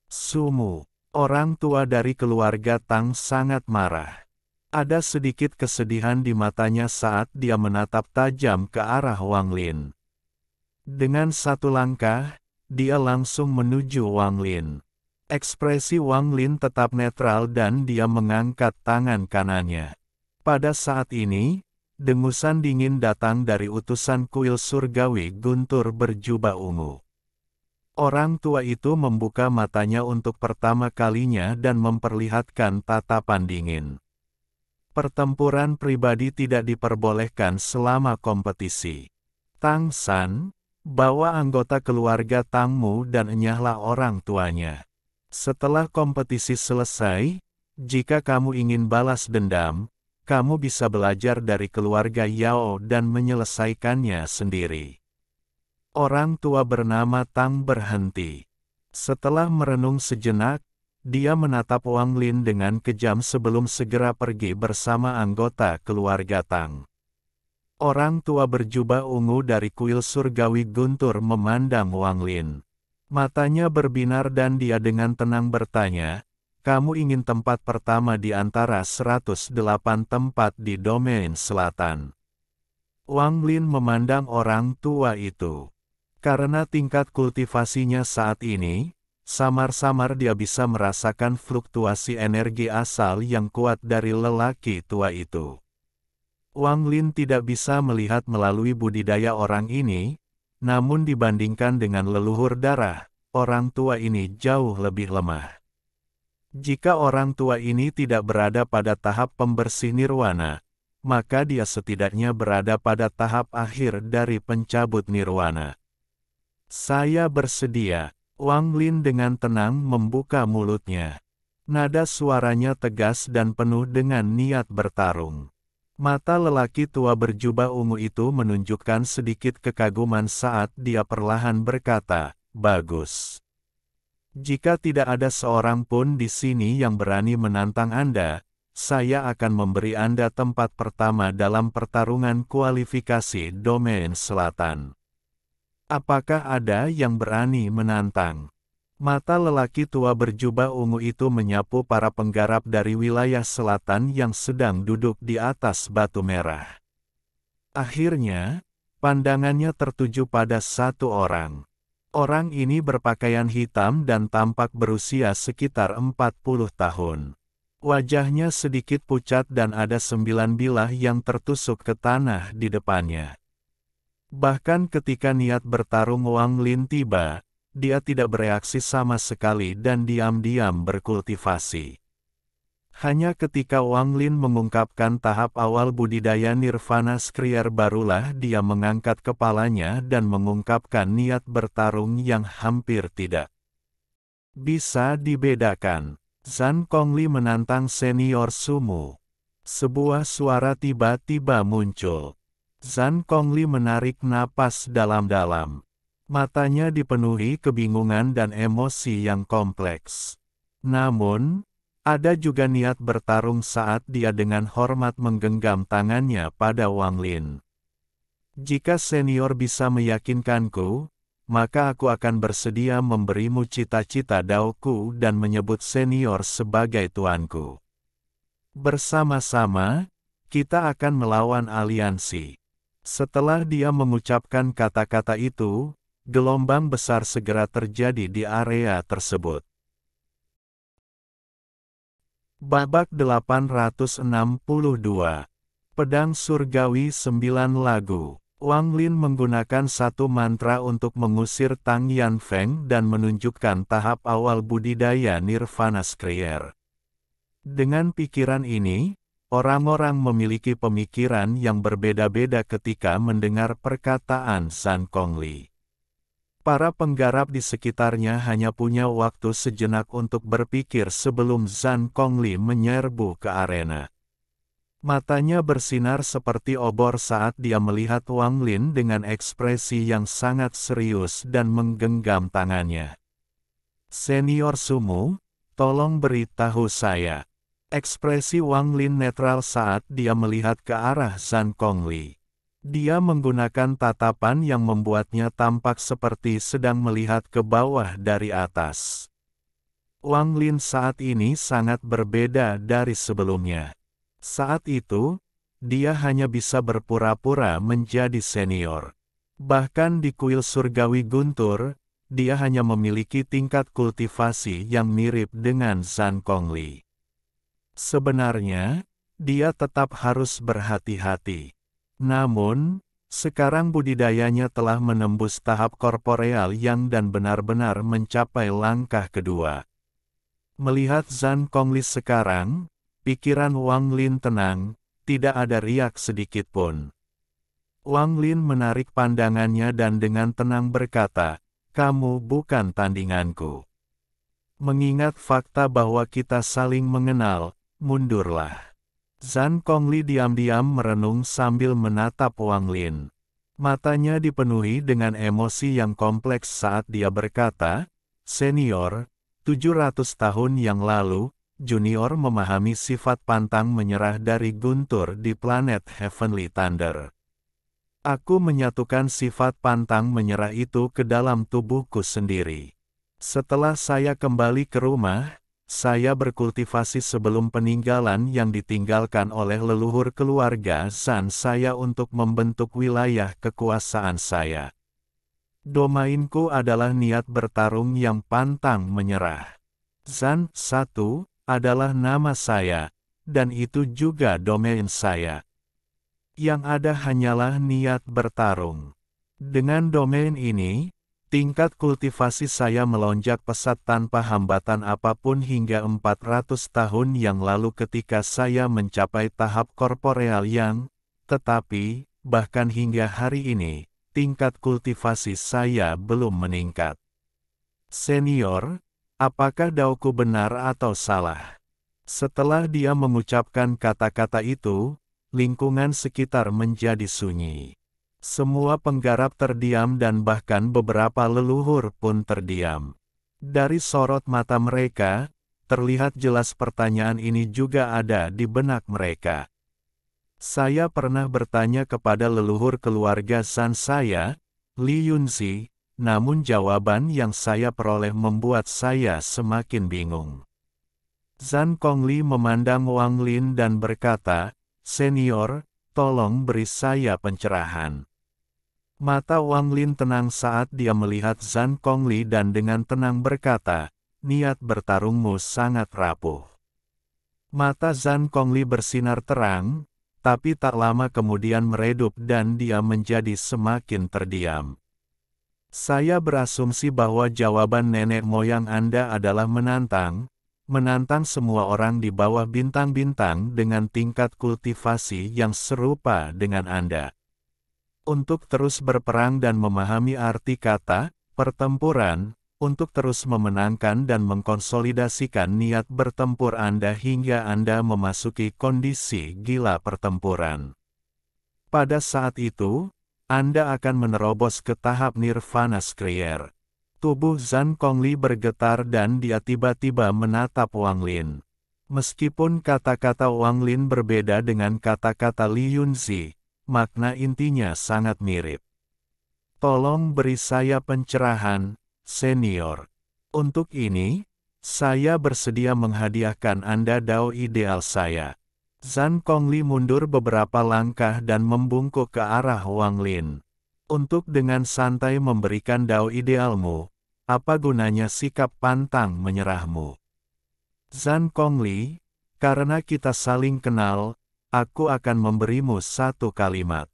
Sumu, orang tua dari keluarga Tang sangat marah. Ada sedikit kesedihan di matanya saat dia menatap tajam ke arah Wang Lin. Dengan satu langkah, dia langsung menuju Wang Lin. Ekspresi Wang Lin tetap netral dan dia mengangkat tangan kanannya. Pada saat ini, dengusan dingin datang dari utusan kuil surgawi Guntur berjubah ungu. Orang tua itu membuka matanya untuk pertama kalinya dan memperlihatkan tatapan dingin. Pertempuran pribadi tidak diperbolehkan selama kompetisi. Tang San, bawa anggota keluarga Tangmu dan enyahlah orang tuanya. Setelah kompetisi selesai, jika kamu ingin balas dendam, kamu bisa belajar dari keluarga Yao dan menyelesaikannya sendiri. Orang tua bernama Tang berhenti. Setelah merenung sejenak, dia menatap Wang Lin dengan kejam sebelum segera pergi bersama anggota keluarga Tang. Orang tua berjubah ungu dari kuil surgawi Guntur memandang Wang Lin. Matanya berbinar dan dia dengan tenang bertanya, kamu ingin tempat pertama di antara 108 tempat di domain selatan. Wang Lin memandang orang tua itu. Karena tingkat kultivasinya saat ini, samar-samar dia bisa merasakan fluktuasi energi asal yang kuat dari lelaki tua itu. Wang Lin tidak bisa melihat melalui budidaya orang ini, namun dibandingkan dengan leluhur darah, orang tua ini jauh lebih lemah. Jika orang tua ini tidak berada pada tahap pembersih nirwana, maka dia setidaknya berada pada tahap akhir dari pencabut nirwana. Saya bersedia. Wang Lin dengan tenang membuka mulutnya. Nada suaranya tegas dan penuh dengan niat bertarung. Mata lelaki tua berjubah ungu itu menunjukkan sedikit kekaguman saat dia perlahan berkata, bagus. Jika tidak ada seorang pun di sini yang berani menantang Anda, saya akan memberi Anda tempat pertama dalam pertarungan kualifikasi domain selatan. Apakah ada yang berani menantang? Mata lelaki tua berjubah ungu itu menyapu para penggarap dari wilayah selatan yang sedang duduk di atas batu merah. Akhirnya, Pandangannya tertuju pada satu orang. Orang ini berpakaian hitam dan tampak berusia sekitar 40 tahun. Wajahnya sedikit pucat dan ada 9 bilah yang tertusuk ke tanah di depannya. Bahkan ketika niat bertarung Wang Lin tiba, dia tidak bereaksi sama sekali dan diam-diam berkultivasi. Hanya ketika Wang Lin mengungkapkan tahap awal budidaya Nirvana Skrier barulah dia mengangkat kepalanya dan mengungkapkan niat bertarung yang hampir tidak bisa dibedakan. Zhan Kongli menantang senior sumo. Sebuah suara tiba-tiba muncul. Zhan Kongli menarik napas dalam-dalam. Matanya dipenuhi kebingungan dan emosi yang kompleks. Namun, ada juga niat bertarung saat dia dengan hormat menggenggam tangannya pada Wang Lin. Jika senior bisa meyakinkanku, maka aku akan bersedia memberimu cita-cita daoku dan menyebut senior sebagai tuanku. Bersama-sama, kita akan melawan aliansi. Setelah dia mengucapkan kata-kata itu, gelombang besar segera terjadi di area tersebut. Babak 862. Pedang Surgawi 9 lagu. Wang Lin menggunakan satu mantra untuk mengusir Tang Yanfeng dan menunjukkan tahap awal budidaya Nirvana Skrier. Dengan pikiran ini, orang-orang memiliki pemikiran yang berbeda-beda ketika mendengar perkataan Zhan Kongli. Para penggarap di sekitarnya hanya punya waktu sejenak untuk berpikir sebelum Zhan Kongli menyerbu ke arena. Matanya bersinar seperti obor saat dia melihat Wang Lin dengan ekspresi yang sangat serius dan menggenggam tangannya. Senior sumo, tolong beritahu saya. Ekspresi Wang Lin netral saat dia melihat ke arah Zhan Kongli. Dia menggunakan tatapan yang membuatnya tampak seperti sedang melihat ke bawah dari atas. Wang Lin saat ini sangat berbeda dari sebelumnya. Saat itu, dia hanya bisa berpura-pura menjadi senior. Bahkan di kuil surgawi guntur, dia hanya memiliki tingkat kultivasi yang mirip dengan Zhan Kongli. Sebenarnya, dia tetap harus berhati-hati. Namun, sekarang budidayanya telah menembus tahap korporeal yang dan benar-benar mencapai langkah kedua. Melihat Zhan Kongli sekarang, pikiran Wang Lin tenang, tidak ada riak sedikit pun. Wang Lin menarik pandangannya dan dengan tenang berkata, "Kamu bukan tandinganku. Mengingat fakta bahwa kita saling mengenal, mundurlah." Zhan Kongli diam-diam merenung sambil menatap Wang Lin. Matanya dipenuhi dengan emosi yang kompleks saat dia berkata, "Senior, 700 tahun yang lalu, Junior memahami sifat pantang menyerah dari Guntur di planet Heavenly Thunder. Aku menyatukan sifat pantang menyerah itu ke dalam tubuhku sendiri. Setelah saya kembali ke rumah, saya berkultivasi sebelum peninggalan yang ditinggalkan oleh leluhur keluarga Zhan saya untuk membentuk wilayah kekuasaan saya. Domainku adalah niat bertarung yang pantang menyerah. Zhan 1 adalah nama saya, dan itu juga domain saya. Yang ada hanyalah niat bertarung. Dengan domain ini, tingkat kultivasi saya melonjak pesat tanpa hambatan apapun hingga 400 tahun yang lalu ketika saya mencapai tahap korporeal yang, tetapi, bahkan hingga hari ini, tingkat kultivasi saya belum meningkat. Senior, apakah daoku benar atau salah?" Setelah dia mengucapkan kata-kata itu, lingkungan sekitar menjadi sunyi. Semua penggarap terdiam dan bahkan beberapa leluhur pun terdiam. Dari sorot mata mereka, terlihat jelas pertanyaan ini juga ada di benak mereka. Saya pernah bertanya kepada leluhur keluarga Zhan saya, Li Yunzi, namun jawaban yang saya peroleh membuat saya semakin bingung. Zhan Kongli memandang Wang Lin dan berkata, "Senior, tolong beri saya pencerahan." Mata Wang Lin tenang saat dia melihat Zhang Kongli dan dengan tenang berkata, niat bertarungmu sangat rapuh. Mata Zhang Kongli bersinar terang, tapi tak lama kemudian meredup dan dia menjadi semakin terdiam. Saya berasumsi bahwa jawaban nenek moyang Anda adalah menantang semua orang di bawah bintang-bintang dengan tingkat kultivasi yang serupa dengan Anda. Untuk terus berperang dan memahami arti kata, pertempuran, untuk terus memenangkan dan mengkonsolidasikan niat bertempur Anda hingga Anda memasuki kondisi gila pertempuran. Pada saat itu, Anda akan menerobos ke tahap nirvana skrier. Tubuh Zhang Kongli bergetar dan dia tiba-tiba menatap Wang Lin. Meskipun kata-kata Wang Lin berbeda dengan kata-kata Li Yunzi, makna intinya sangat mirip. Tolong beri saya pencerahan, senior. Untuk ini, saya bersedia menghadiahkan Anda dao ideal saya. Zhang Kongli mundur beberapa langkah dan membungkuk ke arah Wang Lin. Untuk dengan santai memberikan dao idealmu, apa gunanya sikap pantang menyerahmu? Zhang Kongli, karena kita saling kenal, aku akan memberimu satu kalimat.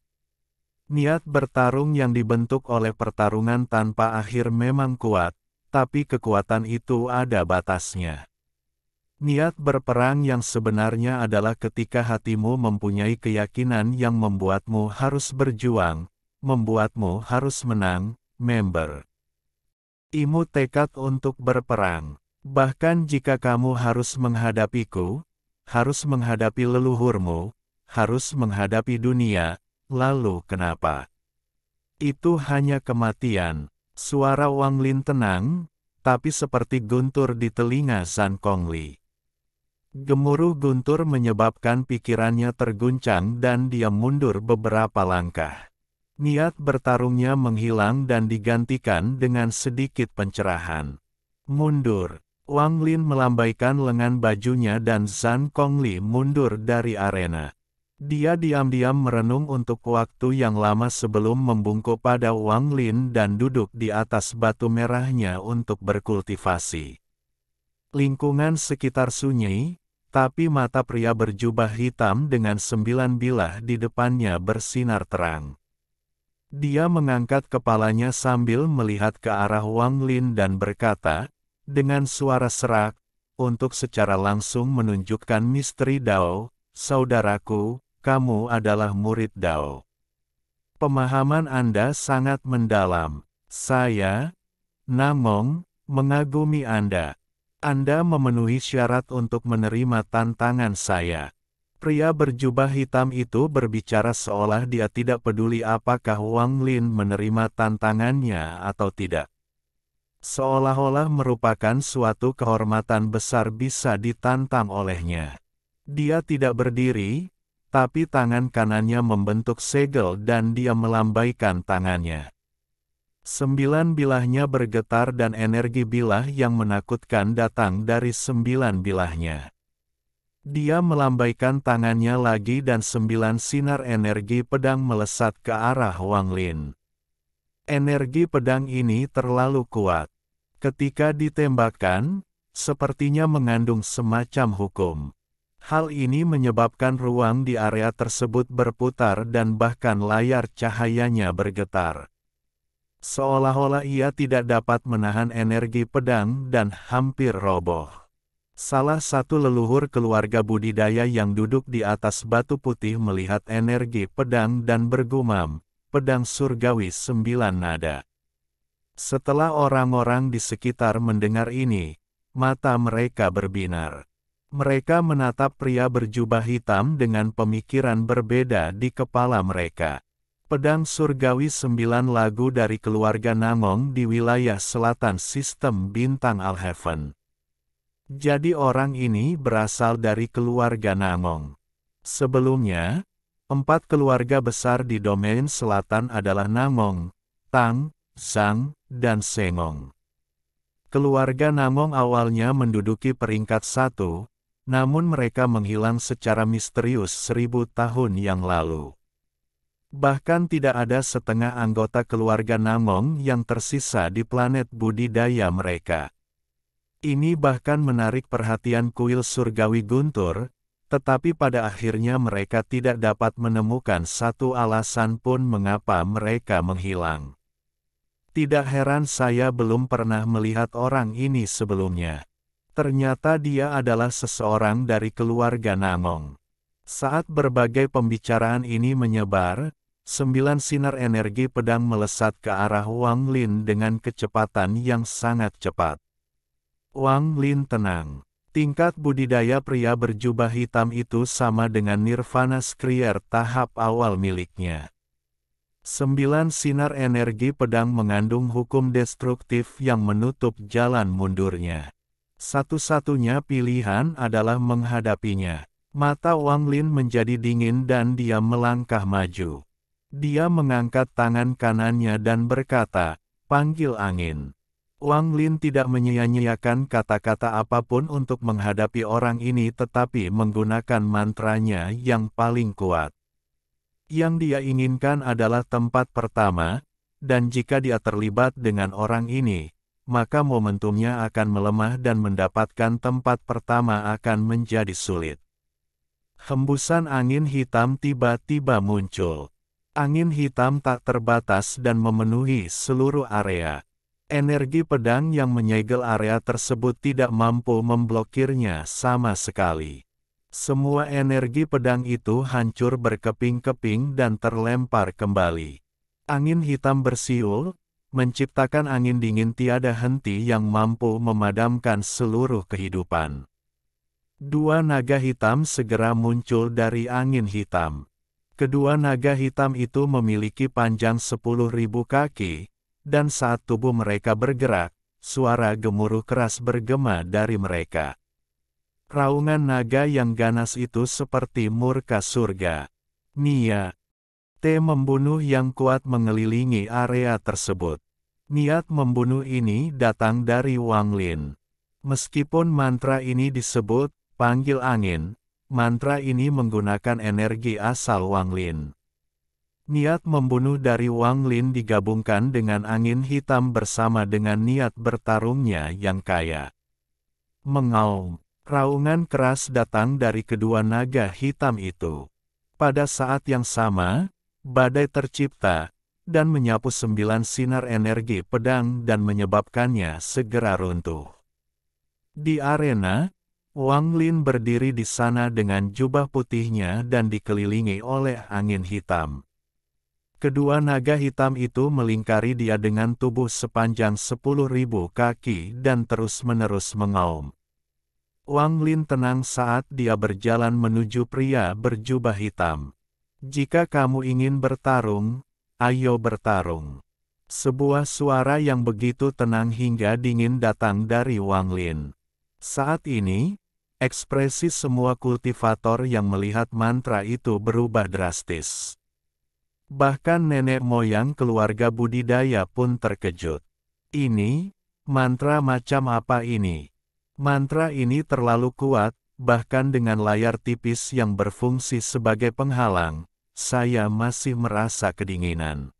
Niat bertarung yang dibentuk oleh pertarungan tanpa akhir memang kuat, tapi kekuatan itu ada batasnya. Niat berperang yang sebenarnya adalah ketika hatimu mempunyai keyakinan yang membuatmu harus berjuang, membuatmu harus menang, member. Imu tekad untuk berperang. Bahkan jika kamu harus menghadapiku, harus menghadapi leluhurmu, harus menghadapi dunia, lalu kenapa? Itu hanya kematian. Suara Wang Lin tenang, tapi seperti guntur di telinga Zhang Kongli. Gemuruh guntur menyebabkan pikirannya terguncang dan dia mundur beberapa langkah. Niat bertarungnya menghilang dan digantikan dengan sedikit pencerahan. Mundur. Wang Lin melambaikan lengan bajunya dan Zhang Kongli mundur dari arena. Dia diam-diam merenung untuk waktu yang lama sebelum membungkuk pada Wang Lin dan duduk di atas batu merahnya untuk berkultivasi. Lingkungan sekitar sunyi, tapi mata pria berjubah hitam dengan 9 bilah di depannya bersinar terang. Dia mengangkat kepalanya sambil melihat ke arah Wang Lin dan berkata, dengan suara serak, untuk secara langsung menunjukkan misteri Dao, saudaraku, kamu adalah murid Dao. Pemahaman Anda sangat mendalam. Saya, Namong, mengagumi Anda. Anda memenuhi syarat untuk menerima tantangan saya. Pria berjubah hitam itu berbicara seolah dia tidak peduli apakah Wang Lin menerima tantangannya atau tidak. Seolah-olah merupakan suatu kehormatan besar bisa ditantang olehnya. Dia tidak berdiri, tapi tangan kanannya membentuk segel dan dia melambaikan tangannya. 9 bilahnya bergetar dan energi bilah yang menakutkan datang dari 9 bilahnya. Dia melambaikan tangannya lagi dan 9 sinar energi pedang melesat ke arah Wang Lin. Energi pedang ini terlalu kuat. Ketika ditembakkan, sepertinya mengandung semacam hukum. Hal ini menyebabkan ruang di area tersebut berputar dan bahkan layar cahayanya bergetar. Seolah-olah ia tidak dapat menahan energi pedang dan hampir roboh. Salah satu leluhur keluarga budidaya yang duduk di atas batu putih melihat energi pedang dan bergumam, pedang surgawi 9 nada. Setelah orang-orang di sekitar mendengar ini, mata mereka berbinar. Mereka menatap pria berjubah hitam dengan pemikiran berbeda di kepala mereka. Pedang surgawi 9 lagu dari keluarga Namong di wilayah selatan sistem bintang Alheaven. Jadi orang ini berasal dari keluarga Namong. Sebelumnya, 4 keluarga besar di domain selatan adalah Namong, Tang, Zhang, dan Sengong. Keluarga Namong awalnya menduduki peringkat 1, namun mereka menghilang secara misterius 1000 tahun yang lalu. Bahkan tidak ada setengah anggota keluarga Namong yang tersisa di planet budidaya mereka. Ini bahkan menarik perhatian kuil surgawi Guntur, tetapi pada akhirnya mereka tidak dapat menemukan satu alasan pun mengapa mereka menghilang. Tidak heran saya belum pernah melihat orang ini sebelumnya. Ternyata dia adalah seseorang dari keluarga Namong. Saat berbagai pembicaraan ini menyebar, 9 sinar energi pedang melesat ke arah Wang Lin dengan kecepatan yang sangat cepat. Wang Lin tenang. Tingkat budidaya pria berjubah hitam itu sama dengan Nirvana Skrier tahap awal miliknya. 9 sinar energi pedang mengandung hukum destruktif yang menutup jalan mundurnya. Satu-satunya pilihan adalah menghadapinya. Mata Wang Lin menjadi dingin dan dia melangkah maju. Dia mengangkat tangan kanannya dan berkata, "Panggil angin." Wang Lin tidak menyia-nyiakan kata-kata apapun untuk menghadapi orang ini tetapi menggunakan mantranya yang paling kuat. Yang dia inginkan adalah tempat pertama, dan jika dia terlibat dengan orang ini, maka momentumnya akan melemah dan mendapatkan tempat pertama akan menjadi sulit. Hembusan angin hitam tiba-tiba muncul. Angin hitam tak terbatas dan memenuhi seluruh area. Energi pedang yang menyegel area tersebut tidak mampu memblokirnya sama sekali. Semua energi pedang itu hancur berkeping-keping dan terlempar kembali. Angin hitam bersiul, menciptakan angin dingin tiada henti yang mampu memadamkan seluruh kehidupan. Dua naga hitam segera muncul dari angin hitam. Kedua naga hitam itu memiliki panjang 10.000 kaki, dan saat tubuh mereka bergerak, suara gemuruh keras bergema dari mereka. Raungan naga yang ganas itu seperti murka surga. Nia. T membunuh yang kuat mengelilingi area tersebut. Niat membunuh ini datang dari Wang Lin. Meskipun mantra ini disebut, panggil angin, mantra ini menggunakan energi asal Wang Lin. Niat membunuh dari Wang Lin digabungkan dengan angin hitam bersama dengan niat bertarungnya yang kaya. Mengaum. Raungan keras datang dari kedua naga hitam itu. Pada saat yang sama, badai tercipta, dan menyapu 9 sinar energi pedang dan menyebabkannya segera runtuh. Di arena, Wang Lin berdiri di sana dengan jubah putihnya dan dikelilingi oleh angin hitam. Kedua naga hitam itu melingkari dia dengan tubuh sepanjang 10.000 kaki dan terus-menerus mengaum. Wang Lin tenang saat dia berjalan menuju pria berjubah hitam. "Jika kamu ingin bertarung, ayo bertarung." Sebuah suara yang begitu tenang hingga dingin datang dari Wang Lin. Saat ini, ekspresi semua kultivator yang melihat mantra itu berubah drastis. Bahkan nenek moyang keluarga budidaya pun terkejut. "Ini, mantra macam apa ini? Mantra ini terlalu kuat, bahkan dengan layar tipis yang berfungsi sebagai penghalang, saya masih merasa kedinginan.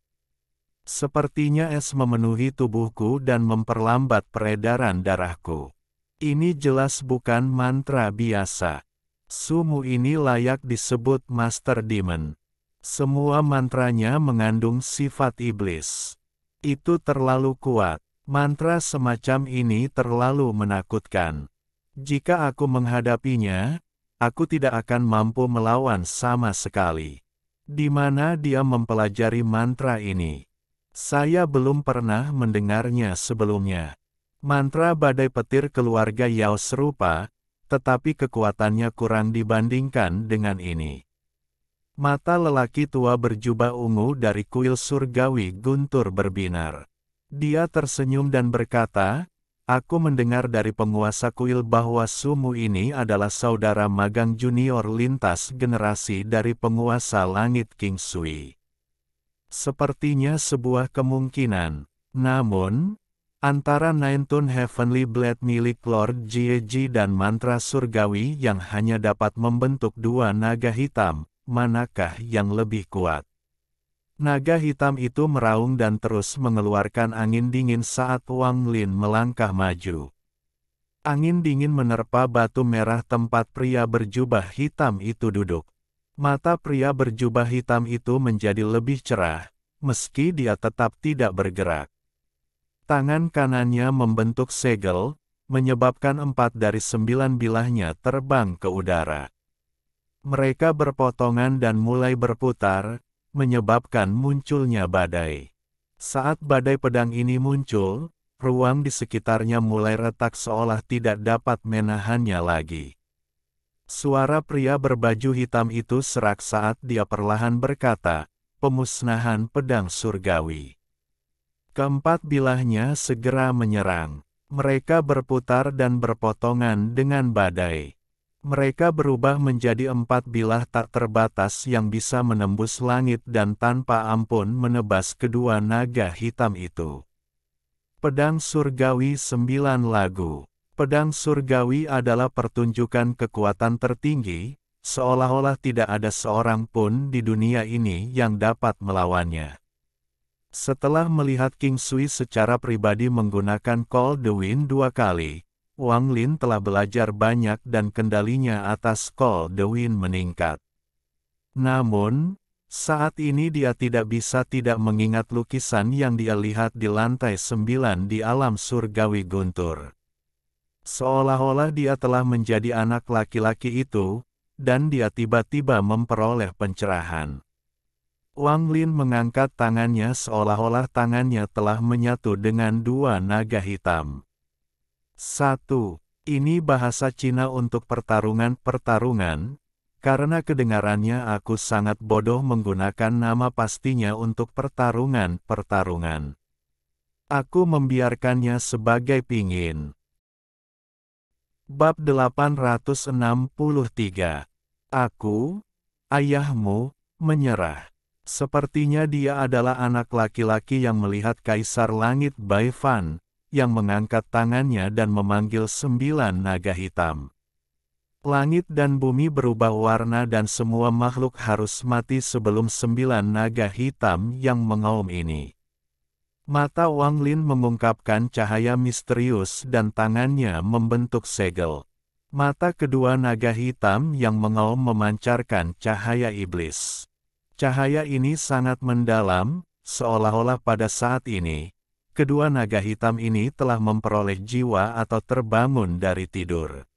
Sepertinya es memenuhi tubuhku dan memperlambat peredaran darahku. Ini jelas bukan mantra biasa. Sumu ini layak disebut Master Demon. Semua mantranya mengandung sifat iblis. Itu terlalu kuat. Mantra semacam ini terlalu menakutkan. Jika aku menghadapinya, aku tidak akan mampu melawan sama sekali." Di mana dia mempelajari mantra ini? Saya belum pernah mendengarnya sebelumnya. Mantra badai petir keluarga Yao serupa, tetapi kekuatannya kurang dibandingkan dengan ini. Mata lelaki tua berjubah ungu dari kuil surgawi Guntur berbinar. Dia tersenyum dan berkata, "Aku mendengar dari penguasa kuil bahwa Sumu ini adalah saudara magang junior lintas generasi dari penguasa langit King Sui. Sepertinya sebuah kemungkinan. Namun, antara Nine-Tune Heavenly Blade milik Lord Jieji dan mantra surgawi yang hanya dapat membentuk dua naga hitam, manakah yang lebih kuat?" Naga hitam itu meraung dan terus mengeluarkan angin dingin saat Wang Lin melangkah maju. Angin dingin menerpa batu merah tempat pria berjubah hitam itu duduk. Mata pria berjubah hitam itu menjadi lebih cerah, meski dia tetap tidak bergerak. Tangan kanannya membentuk segel, menyebabkan 4 dari 9 bilahnya terbang ke udara. Mereka berpotongan dan mulai berputar, menyebabkan munculnya badai. Saat badai pedang ini muncul, ruang di sekitarnya mulai retak seolah tidak dapat menahannya lagi. Suara pria berbaju hitam itu serak saat dia perlahan berkata, "Pemusnahan pedang surgawi." Keempat bilahnya segera menyerang. Mereka berputar dan berpotongan dengan badai. Mereka berubah menjadi 4 bilah tak terbatas yang bisa menembus langit dan tanpa ampun menebas kedua naga hitam itu. Pedang Surgawi 9 lagu. Pedang Surgawi adalah pertunjukan kekuatan tertinggi, seolah-olah tidak ada seorang pun di dunia ini yang dapat melawannya. Setelah melihat King Sui secara pribadi menggunakan Call the Wind 2 kali, Wang Lin telah belajar banyak dan kendalinya atas Call the Wind meningkat. Namun, saat ini dia tidak bisa tidak mengingat lukisan yang dia lihat di lantai 9 di alam surgawi guntur. Seolah-olah dia telah menjadi anak laki-laki itu, dan dia tiba-tiba memperoleh pencerahan. Wang Lin mengangkat tangannya seolah-olah tangannya telah menyatu dengan 2 naga hitam. 1. Ini bahasa Cina untuk pertarungan, karena kedengarannya aku sangat bodoh menggunakan nama pastinya untuk pertarungan. Aku membiarkannya sebagai pingin. Bab 863. Aku, ayahmu, menyerah. Sepertinya dia adalah anak laki-laki yang melihat Kaisar Langit Bai Fan, yang mengangkat tangannya dan memanggil 9 naga hitam. Langit dan bumi berubah warna dan semua makhluk harus mati sebelum 9 naga hitam yang mengaum ini. Mata Wang Lin mengungkapkan cahaya misterius dan tangannya membentuk segel. Mata kedua naga hitam yang mengaum memancarkan cahaya iblis. Cahaya ini sangat mendalam, seolah-olah pada saat ini, kedua naga hitam ini telah memperoleh jiwa atau terbangun dari tidur.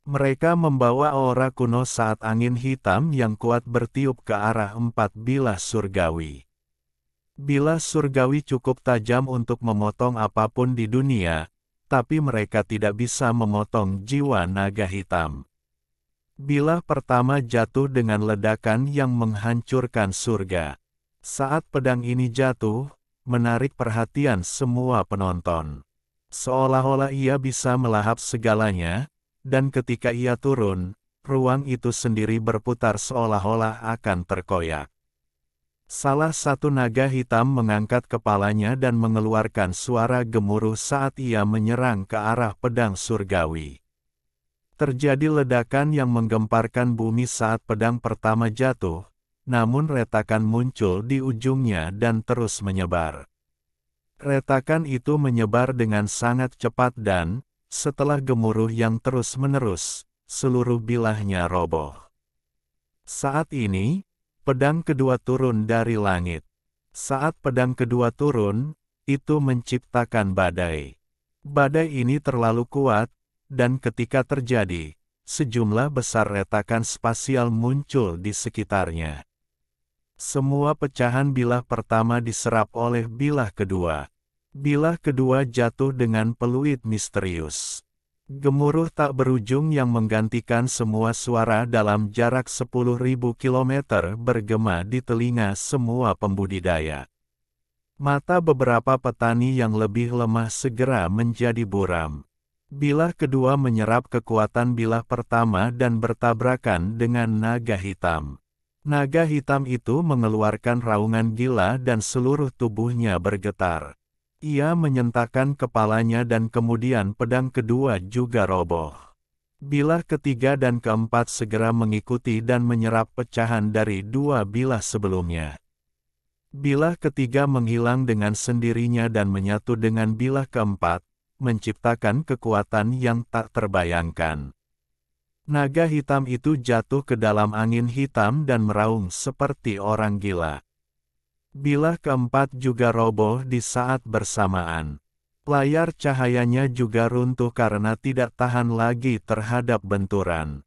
Mereka membawa aura kuno saat angin hitam yang kuat bertiup ke arah 4 bilah surgawi. Bilah surgawi cukup tajam untuk memotong apapun di dunia, tapi mereka tidak bisa memotong jiwa naga hitam. Bilah pertama jatuh dengan ledakan yang menghancurkan surga. Saat pedang ini jatuh, menarik perhatian semua penonton. Seolah-olah ia bisa melahap segalanya, dan ketika ia turun, ruang itu sendiri berputar seolah-olah akan terkoyak. Salah satu naga hitam mengangkat kepalanya dan mengeluarkan suara gemuruh saat ia menyerang ke arah pedang surgawi. Terjadi ledakan yang menggemparkan bumi saat pedang pertama jatuh, namun retakan muncul di ujungnya dan terus menyebar. Retakan itu menyebar dengan sangat cepat dan, setelah gemuruh yang terus-menerus, seluruh bilahnya roboh. Saat ini, pedang kedua turun dari langit. Saat pedang kedua turun, itu menciptakan badai. Badai ini terlalu kuat, dan ketika terjadi, sejumlah besar retakan spasial muncul di sekitarnya. Semua pecahan bilah pertama diserap oleh bilah kedua. Bilah kedua jatuh dengan peluit misterius. Gemuruh tak berujung yang menggantikan semua suara dalam jarak 10.000 kilometer bergema di telinga semua pembudidaya. Mata beberapa petani yang lebih lemah segera menjadi buram. Bilah kedua menyerap kekuatan bilah pertama dan bertabrakan dengan naga hitam. Naga hitam itu mengeluarkan raungan gila dan seluruh tubuhnya bergetar. Ia menyentakkan kepalanya dan kemudian pedang kedua juga roboh. Bilah ketiga dan keempat segera mengikuti dan menyerap pecahan dari 2 bilah sebelumnya. Bilah ketiga menghilang dengan sendirinya dan menyatu dengan bilah keempat, menciptakan kekuatan yang tak terbayangkan. Naga hitam itu jatuh ke dalam angin hitam dan meraung seperti orang gila. Bilah keempat juga roboh di saat bersamaan. Layar cahayanya juga runtuh karena tidak tahan lagi terhadap benturan.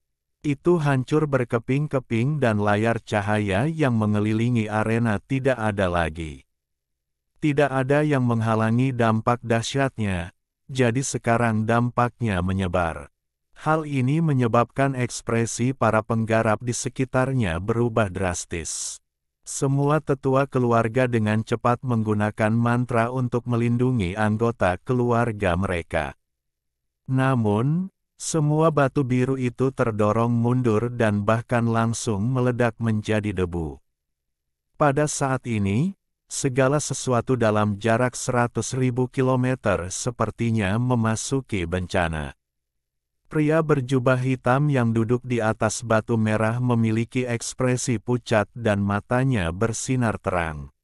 Itu hancur berkeping-keping dan layar cahaya yang mengelilingi arena tidak ada lagi. Tidak ada yang menghalangi dampak dahsyatnya, jadi sekarang dampaknya menyebar. Hal ini menyebabkan ekspresi para penggarap di sekitarnya berubah drastis. Semua tetua keluarga dengan cepat menggunakan mantra untuk melindungi anggota keluarga mereka. Namun, semua batu biru itu terdorong mundur dan bahkan langsung meledak menjadi debu. Pada saat ini, segala sesuatu dalam jarak 100.000 kilometer sepertinya memasuki bencana. Pria berjubah hitam yang duduk di atas batu merah memiliki ekspresi pucat dan matanya bersinar terang.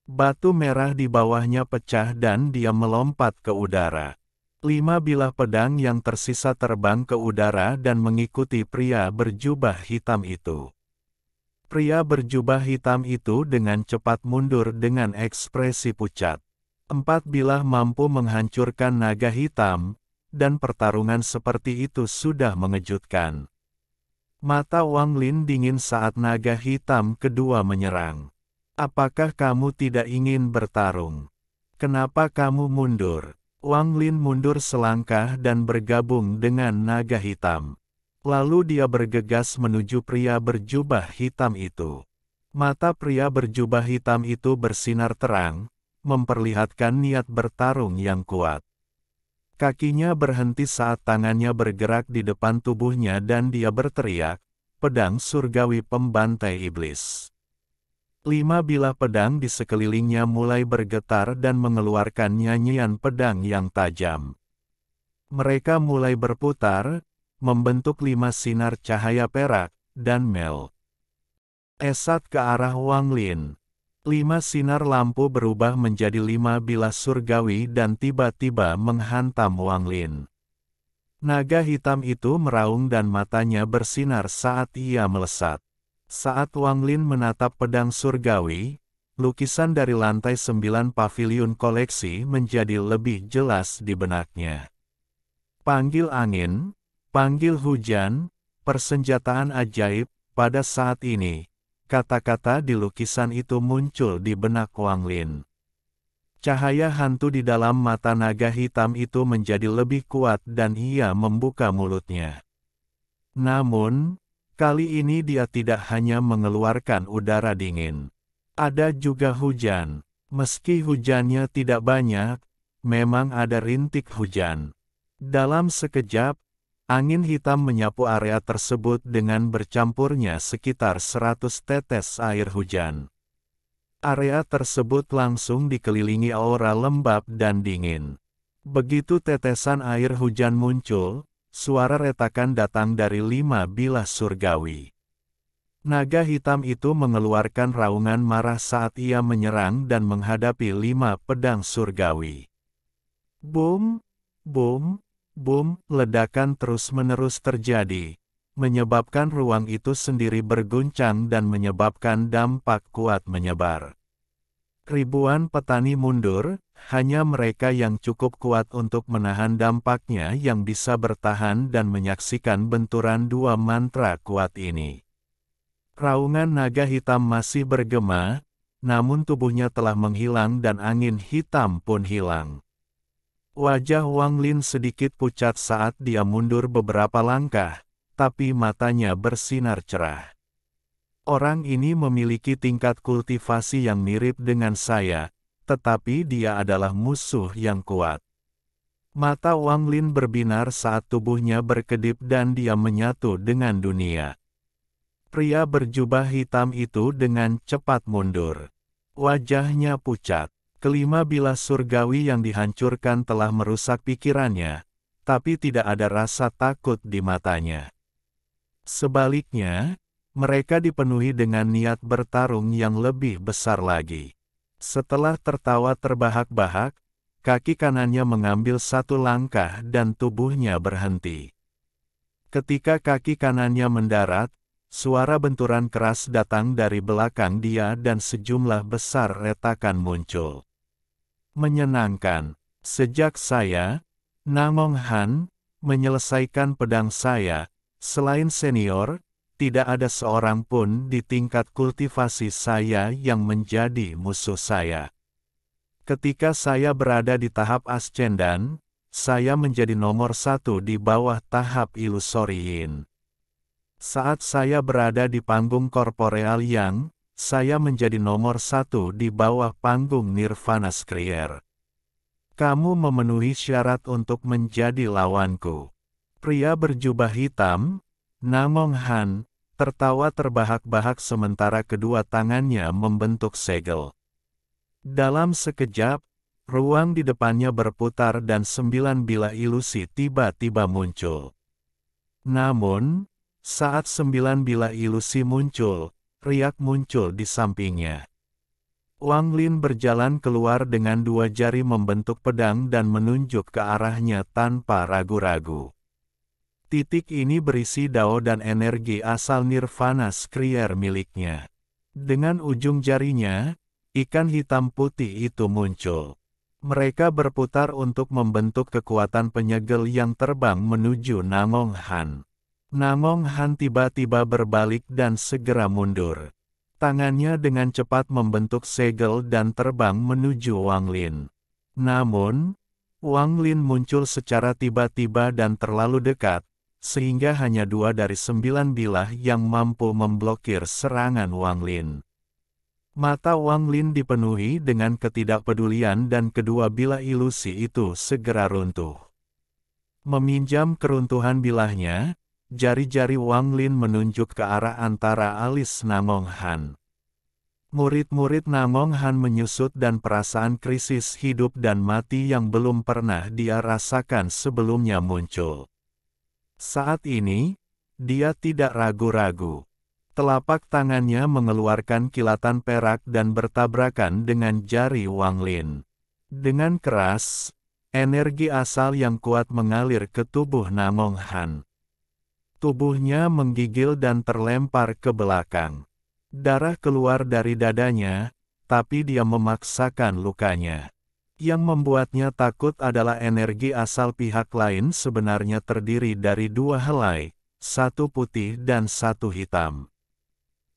Batu merah di bawahnya pecah dan dia melompat ke udara. 5 bilah pedang yang tersisa terbang ke udara dan mengikuti pria berjubah hitam itu. Pria berjubah hitam itu dengan cepat mundur dengan ekspresi pucat. 4 bilah mampu menghancurkan naga hitam, dan pertarungan seperti itu sudah mengejutkan. Mata Wang Lin dingin saat naga hitam kedua menyerang. Apakah kamu tidak ingin bertarung? Kenapa kamu mundur? Wang Lin mundur selangkah dan bergabung dengan naga hitam. Lalu dia bergegas menuju pria berjubah hitam itu. Mata pria berjubah hitam itu bersinar terang, memperlihatkan niat bertarung yang kuat. Kakinya berhenti saat tangannya bergerak di depan tubuhnya dan dia berteriak, "Pedang surgawi pembantai iblis." 5 bilah pedang di sekelilingnya mulai bergetar dan mengeluarkan nyanyian pedang yang tajam. Mereka mulai berputar, membentuk 5 sinar cahaya perak, dan esat ke arah Wang Lin. 5 sinar lampu berubah menjadi 5 bilah surgawi dan tiba-tiba menghantam Wang Lin. Naga hitam itu meraung dan matanya bersinar saat ia melesat. Saat Wang Lin menatap pedang surgawi, lukisan dari lantai 9 paviliun koleksi menjadi lebih jelas di benaknya. Panggil angin, panggil hujan, persenjataan ajaib, pada saat ini, kata-kata di lukisan itu muncul di benak Wang Lin. Cahaya hantu di dalam mata naga hitam itu menjadi lebih kuat dan ia membuka mulutnya. Namun, kali ini dia tidak hanya mengeluarkan udara dingin. Ada juga hujan. Meski hujannya tidak banyak, memang ada rintik hujan. Dalam sekejap, angin hitam menyapu area tersebut dengan bercampurnya sekitar 100 tetes air hujan. Area tersebut langsung dikelilingi aura lembab dan dingin. Begitu tetesan air hujan muncul, suara retakan datang dari 5 bilah surgawi. Naga hitam itu mengeluarkan raungan marah saat ia menyerang dan menghadapi 5 pedang surgawi. Boom, boom, boom, ledakan terus-menerus terjadi, menyebabkan ruang itu sendiri berguncang dan menyebabkan dampak kuat menyebar. Ribuan petani mundur, hanya mereka yang cukup kuat untuk menahan dampaknya yang bisa bertahan dan menyaksikan benturan 2 mantra kuat ini. Raungan naga hitam masih bergema, namun tubuhnya telah menghilang dan angin hitam pun hilang. Wajah Wang Lin sedikit pucat saat dia mundur beberapa langkah, tapi matanya bersinar cerah. Orang ini memiliki tingkat kultivasi yang mirip dengan saya, tetapi dia adalah musuh yang kuat. Mata Wang Lin berbinar saat tubuhnya berkedip dan dia menyatu dengan dunia. Pria berjubah hitam itu dengan cepat mundur. Wajahnya pucat. Kelima bilah surgawi yang dihancurkan telah merusak pikirannya, tapi tidak ada rasa takut di matanya. Sebaliknya, Mereka dipenuhi dengan niat bertarung yang lebih besar lagi. Setelah tertawa terbahak-bahak, kaki kanannya mengambil satu langkah dan tubuhnya berhenti. Ketika kaki kanannya mendarat, suara benturan keras datang dari belakang dia dan sejumlah besar retakan muncul. Menyenangkan. Sejak saya, Namong Han, menyelesaikan pedang saya, selain senior, tidak ada seorang pun di tingkat kultivasi saya yang menjadi musuh saya. Ketika saya berada di tahap ascendan, saya menjadi nomor 1 di bawah tahap ilusoriin. Saat saya berada di panggung korporeal yang, saya menjadi nomor 1 di bawah panggung Nirvana Skrier. Kamu memenuhi syarat untuk menjadi lawanku. Pria berjubah hitam, Namong Han, tertawa terbahak-bahak sementara kedua tangannya membentuk segel. Dalam sekejap, ruang di depannya berputar dan 9 bilah ilusi tiba-tiba muncul. Namun, saat 9 bilah ilusi muncul, riak muncul di sampingnya. Wang Lin berjalan keluar dengan 2 jari membentuk pedang dan menunjuk ke arahnya tanpa ragu-ragu. Titik ini berisi dao dan energi asal Nirvana Skrier miliknya. Dengan ujung jarinya, ikan hitam putih itu muncul. Mereka berputar untuk membentuk kekuatan penyegel yang terbang menuju Namong Han. Namong Han tiba-tiba berbalik dan segera mundur. Tangannya dengan cepat membentuk segel dan terbang menuju Wang Lin. Namun, Wang Lin muncul secara tiba-tiba dan terlalu dekat, sehingga hanya 2 dari 9 bilah yang mampu memblokir serangan Wang Lin. Mata Wang Lin dipenuhi dengan ketidakpedulian dan kedua bilah ilusi itu segera runtuh. Meminjam keruntuhan bilahnya, jari-jari Wang Lin menunjuk ke arah antara alis Namong Han. Murid-murid Namong Han menyusut dan perasaan krisis hidup dan mati yang belum pernah dia rasakan sebelumnya muncul. Saat ini, dia tidak ragu-ragu. Telapak tangannya mengeluarkan kilatan perak dan bertabrakan dengan jari Wang Lin. Dengan keras, energi asal yang kuat mengalir ke tubuh Namong Han. Tubuhnya menggigil dan terlempar ke belakang. Darah keluar dari dadanya, tapi dia memaksakan lukanya. Yang membuatnya takut adalah energi asal pihak lain sebenarnya terdiri dari 2 helai, 1 putih dan 1 hitam.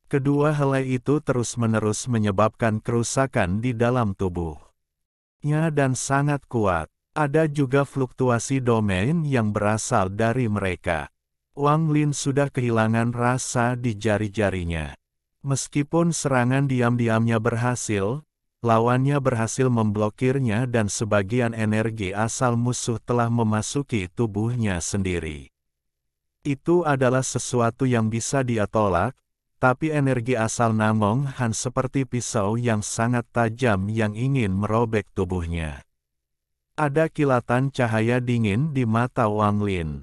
Kedua helai itu terus-menerus menyebabkan kerusakan di dalam tubuhnya dan sangat kuat. Ada juga fluktuasi domain yang berasal dari mereka. Wang Lin sudah kehilangan rasa di jari-jarinya. Meskipun serangan diam-diamnya berhasil, lawannya berhasil memblokirnya dan sebagian energi asal musuh telah memasuki tubuhnya sendiri. Itu adalah sesuatu yang bisa dia tolak, tapi energi asal Namong Han seperti pisau yang sangat tajam yang ingin merobek tubuhnya. Ada kilatan cahaya dingin di mata Wang Lin.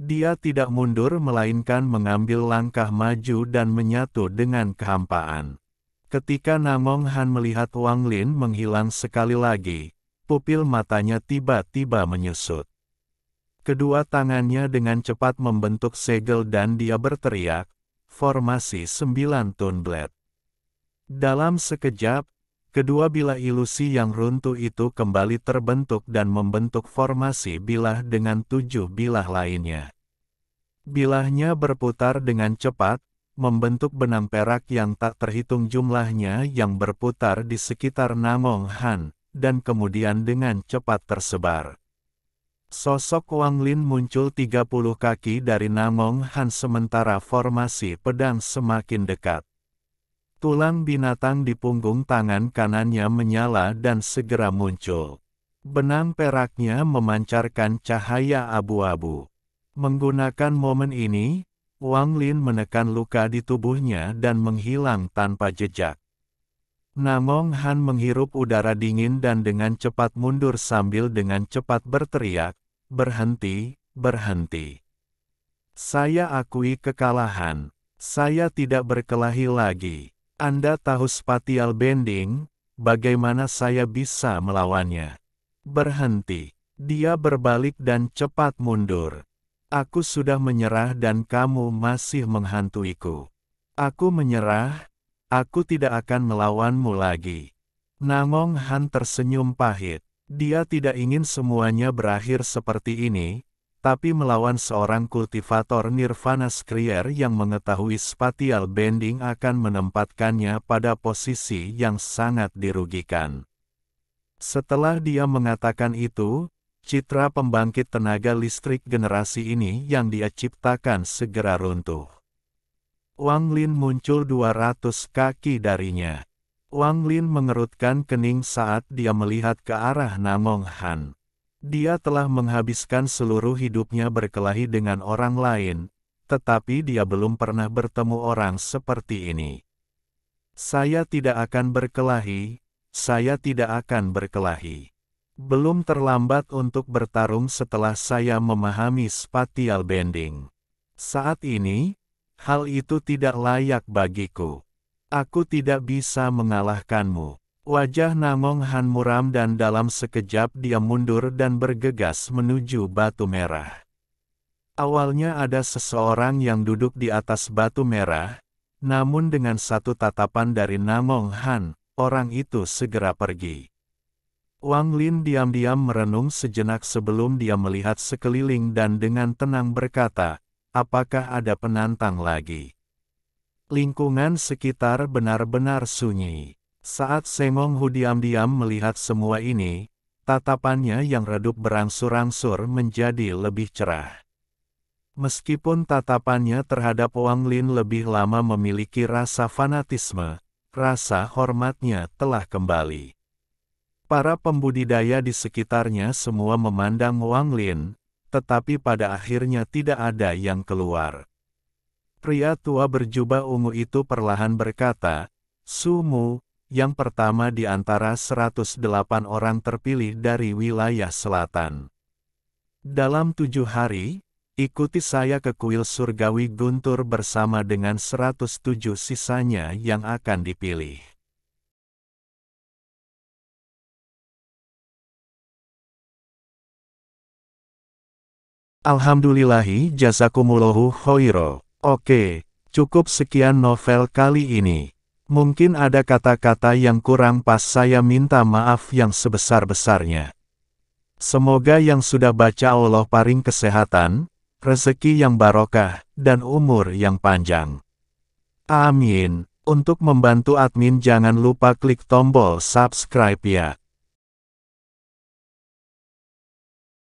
Dia tidak mundur melainkan mengambil langkah maju dan menyatu dengan kehampaan. Ketika Namong Han melihat Wang Lin menghilang sekali lagi, pupil matanya tiba-tiba menyusut. Kedua tangannya dengan cepat membentuk segel dan dia berteriak, formasi 9 Tun Blade. Dalam sekejap, kedua bilah ilusi yang runtuh itu kembali terbentuk dan membentuk formasi bilah dengan 7 bilah lainnya. Bilahnya berputar dengan cepat, membentuk benang perak yang tak terhitung jumlahnya yang berputar di sekitar Namong Han, dan kemudian dengan cepat tersebar. Sosok Wang Lin muncul 30 kaki dari Namong Han sementara formasi pedang semakin dekat. Tulang binatang di punggung tangan kanannya menyala dan segera muncul. Benang peraknya memancarkan cahaya abu-abu. Menggunakan momen ini, Wang Lin menekan luka di tubuhnya dan menghilang tanpa jejak. Namong Han menghirup udara dingin dan dengan cepat mundur sambil dengan cepat berteriak, "Berhenti, berhenti. Saya akui kekalahan. Saya tidak berkelahi lagi. Anda tahu spatial bending, bagaimana saya bisa melawannya? Berhenti. Dia berbalik dan cepat mundur. Aku sudah menyerah dan kamu masih menghantuiku. Aku menyerah, aku tidak akan melawanmu lagi. Namong Han tersenyum pahit. Dia tidak ingin semuanya berakhir seperti ini, tapi melawan seorang kultivator Nirvana Skrier yang mengetahui spatial bending akan menempatkannya pada posisi yang sangat dirugikan. Setelah dia mengatakan itu, citra pembangkit tenaga listrik generasi ini yang dia ciptakan segera runtuh. Wang Lin muncul 200 kaki darinya. Wang Lin mengerutkan kening saat dia melihat ke arah Namong Han. Dia telah menghabiskan seluruh hidupnya berkelahi dengan orang lain, tetapi dia belum pernah bertemu orang seperti ini. Saya tidak akan berkelahi, saya tidak akan berkelahi. Belum terlambat untuk bertarung setelah saya memahami spatial bending. Saat ini, hal itu tidak layak bagiku. Aku tidak bisa mengalahkanmu. Wajah Namong Han muram dan dalam sekejap dia mundur dan bergegas menuju batu merah. Awalnya ada seseorang yang duduk di atas batu merah, namun dengan satu tatapan dari Namong Han, orang itu segera pergi. Wang Lin diam-diam merenung sejenak sebelum dia melihat sekeliling dan dengan tenang berkata, apakah ada penantang lagi? Lingkungan sekitar benar-benar sunyi. Saat Sengong Hu diam-diam melihat semua ini, tatapannya yang redup berangsur-angsur menjadi lebih cerah. Meskipun tatapannya terhadap Wang Lin lebih lama memiliki rasa fanatisme, rasa hormatnya telah kembali. Para pembudidaya di sekitarnya semua memandang Wang Lin, tetapi pada akhirnya tidak ada yang keluar. Pria tua berjubah ungu itu perlahan berkata, Sumu, yang pertama di antara 108 orang terpilih dari wilayah selatan. Dalam 7 hari, ikuti saya ke kuil surgawi Guntur bersama dengan 107 sisanya yang akan dipilih. Alhamdulillahi jazakumullahu khairo. Oke, cukup sekian novel kali ini. Mungkin ada kata-kata yang kurang pas, saya minta maaf yang sebesar-besarnya. Semoga yang sudah baca Allah paring kesehatan, rezeki yang barokah, dan umur yang panjang. Amin. Untuk membantu admin jangan lupa klik tombol subscribe ya.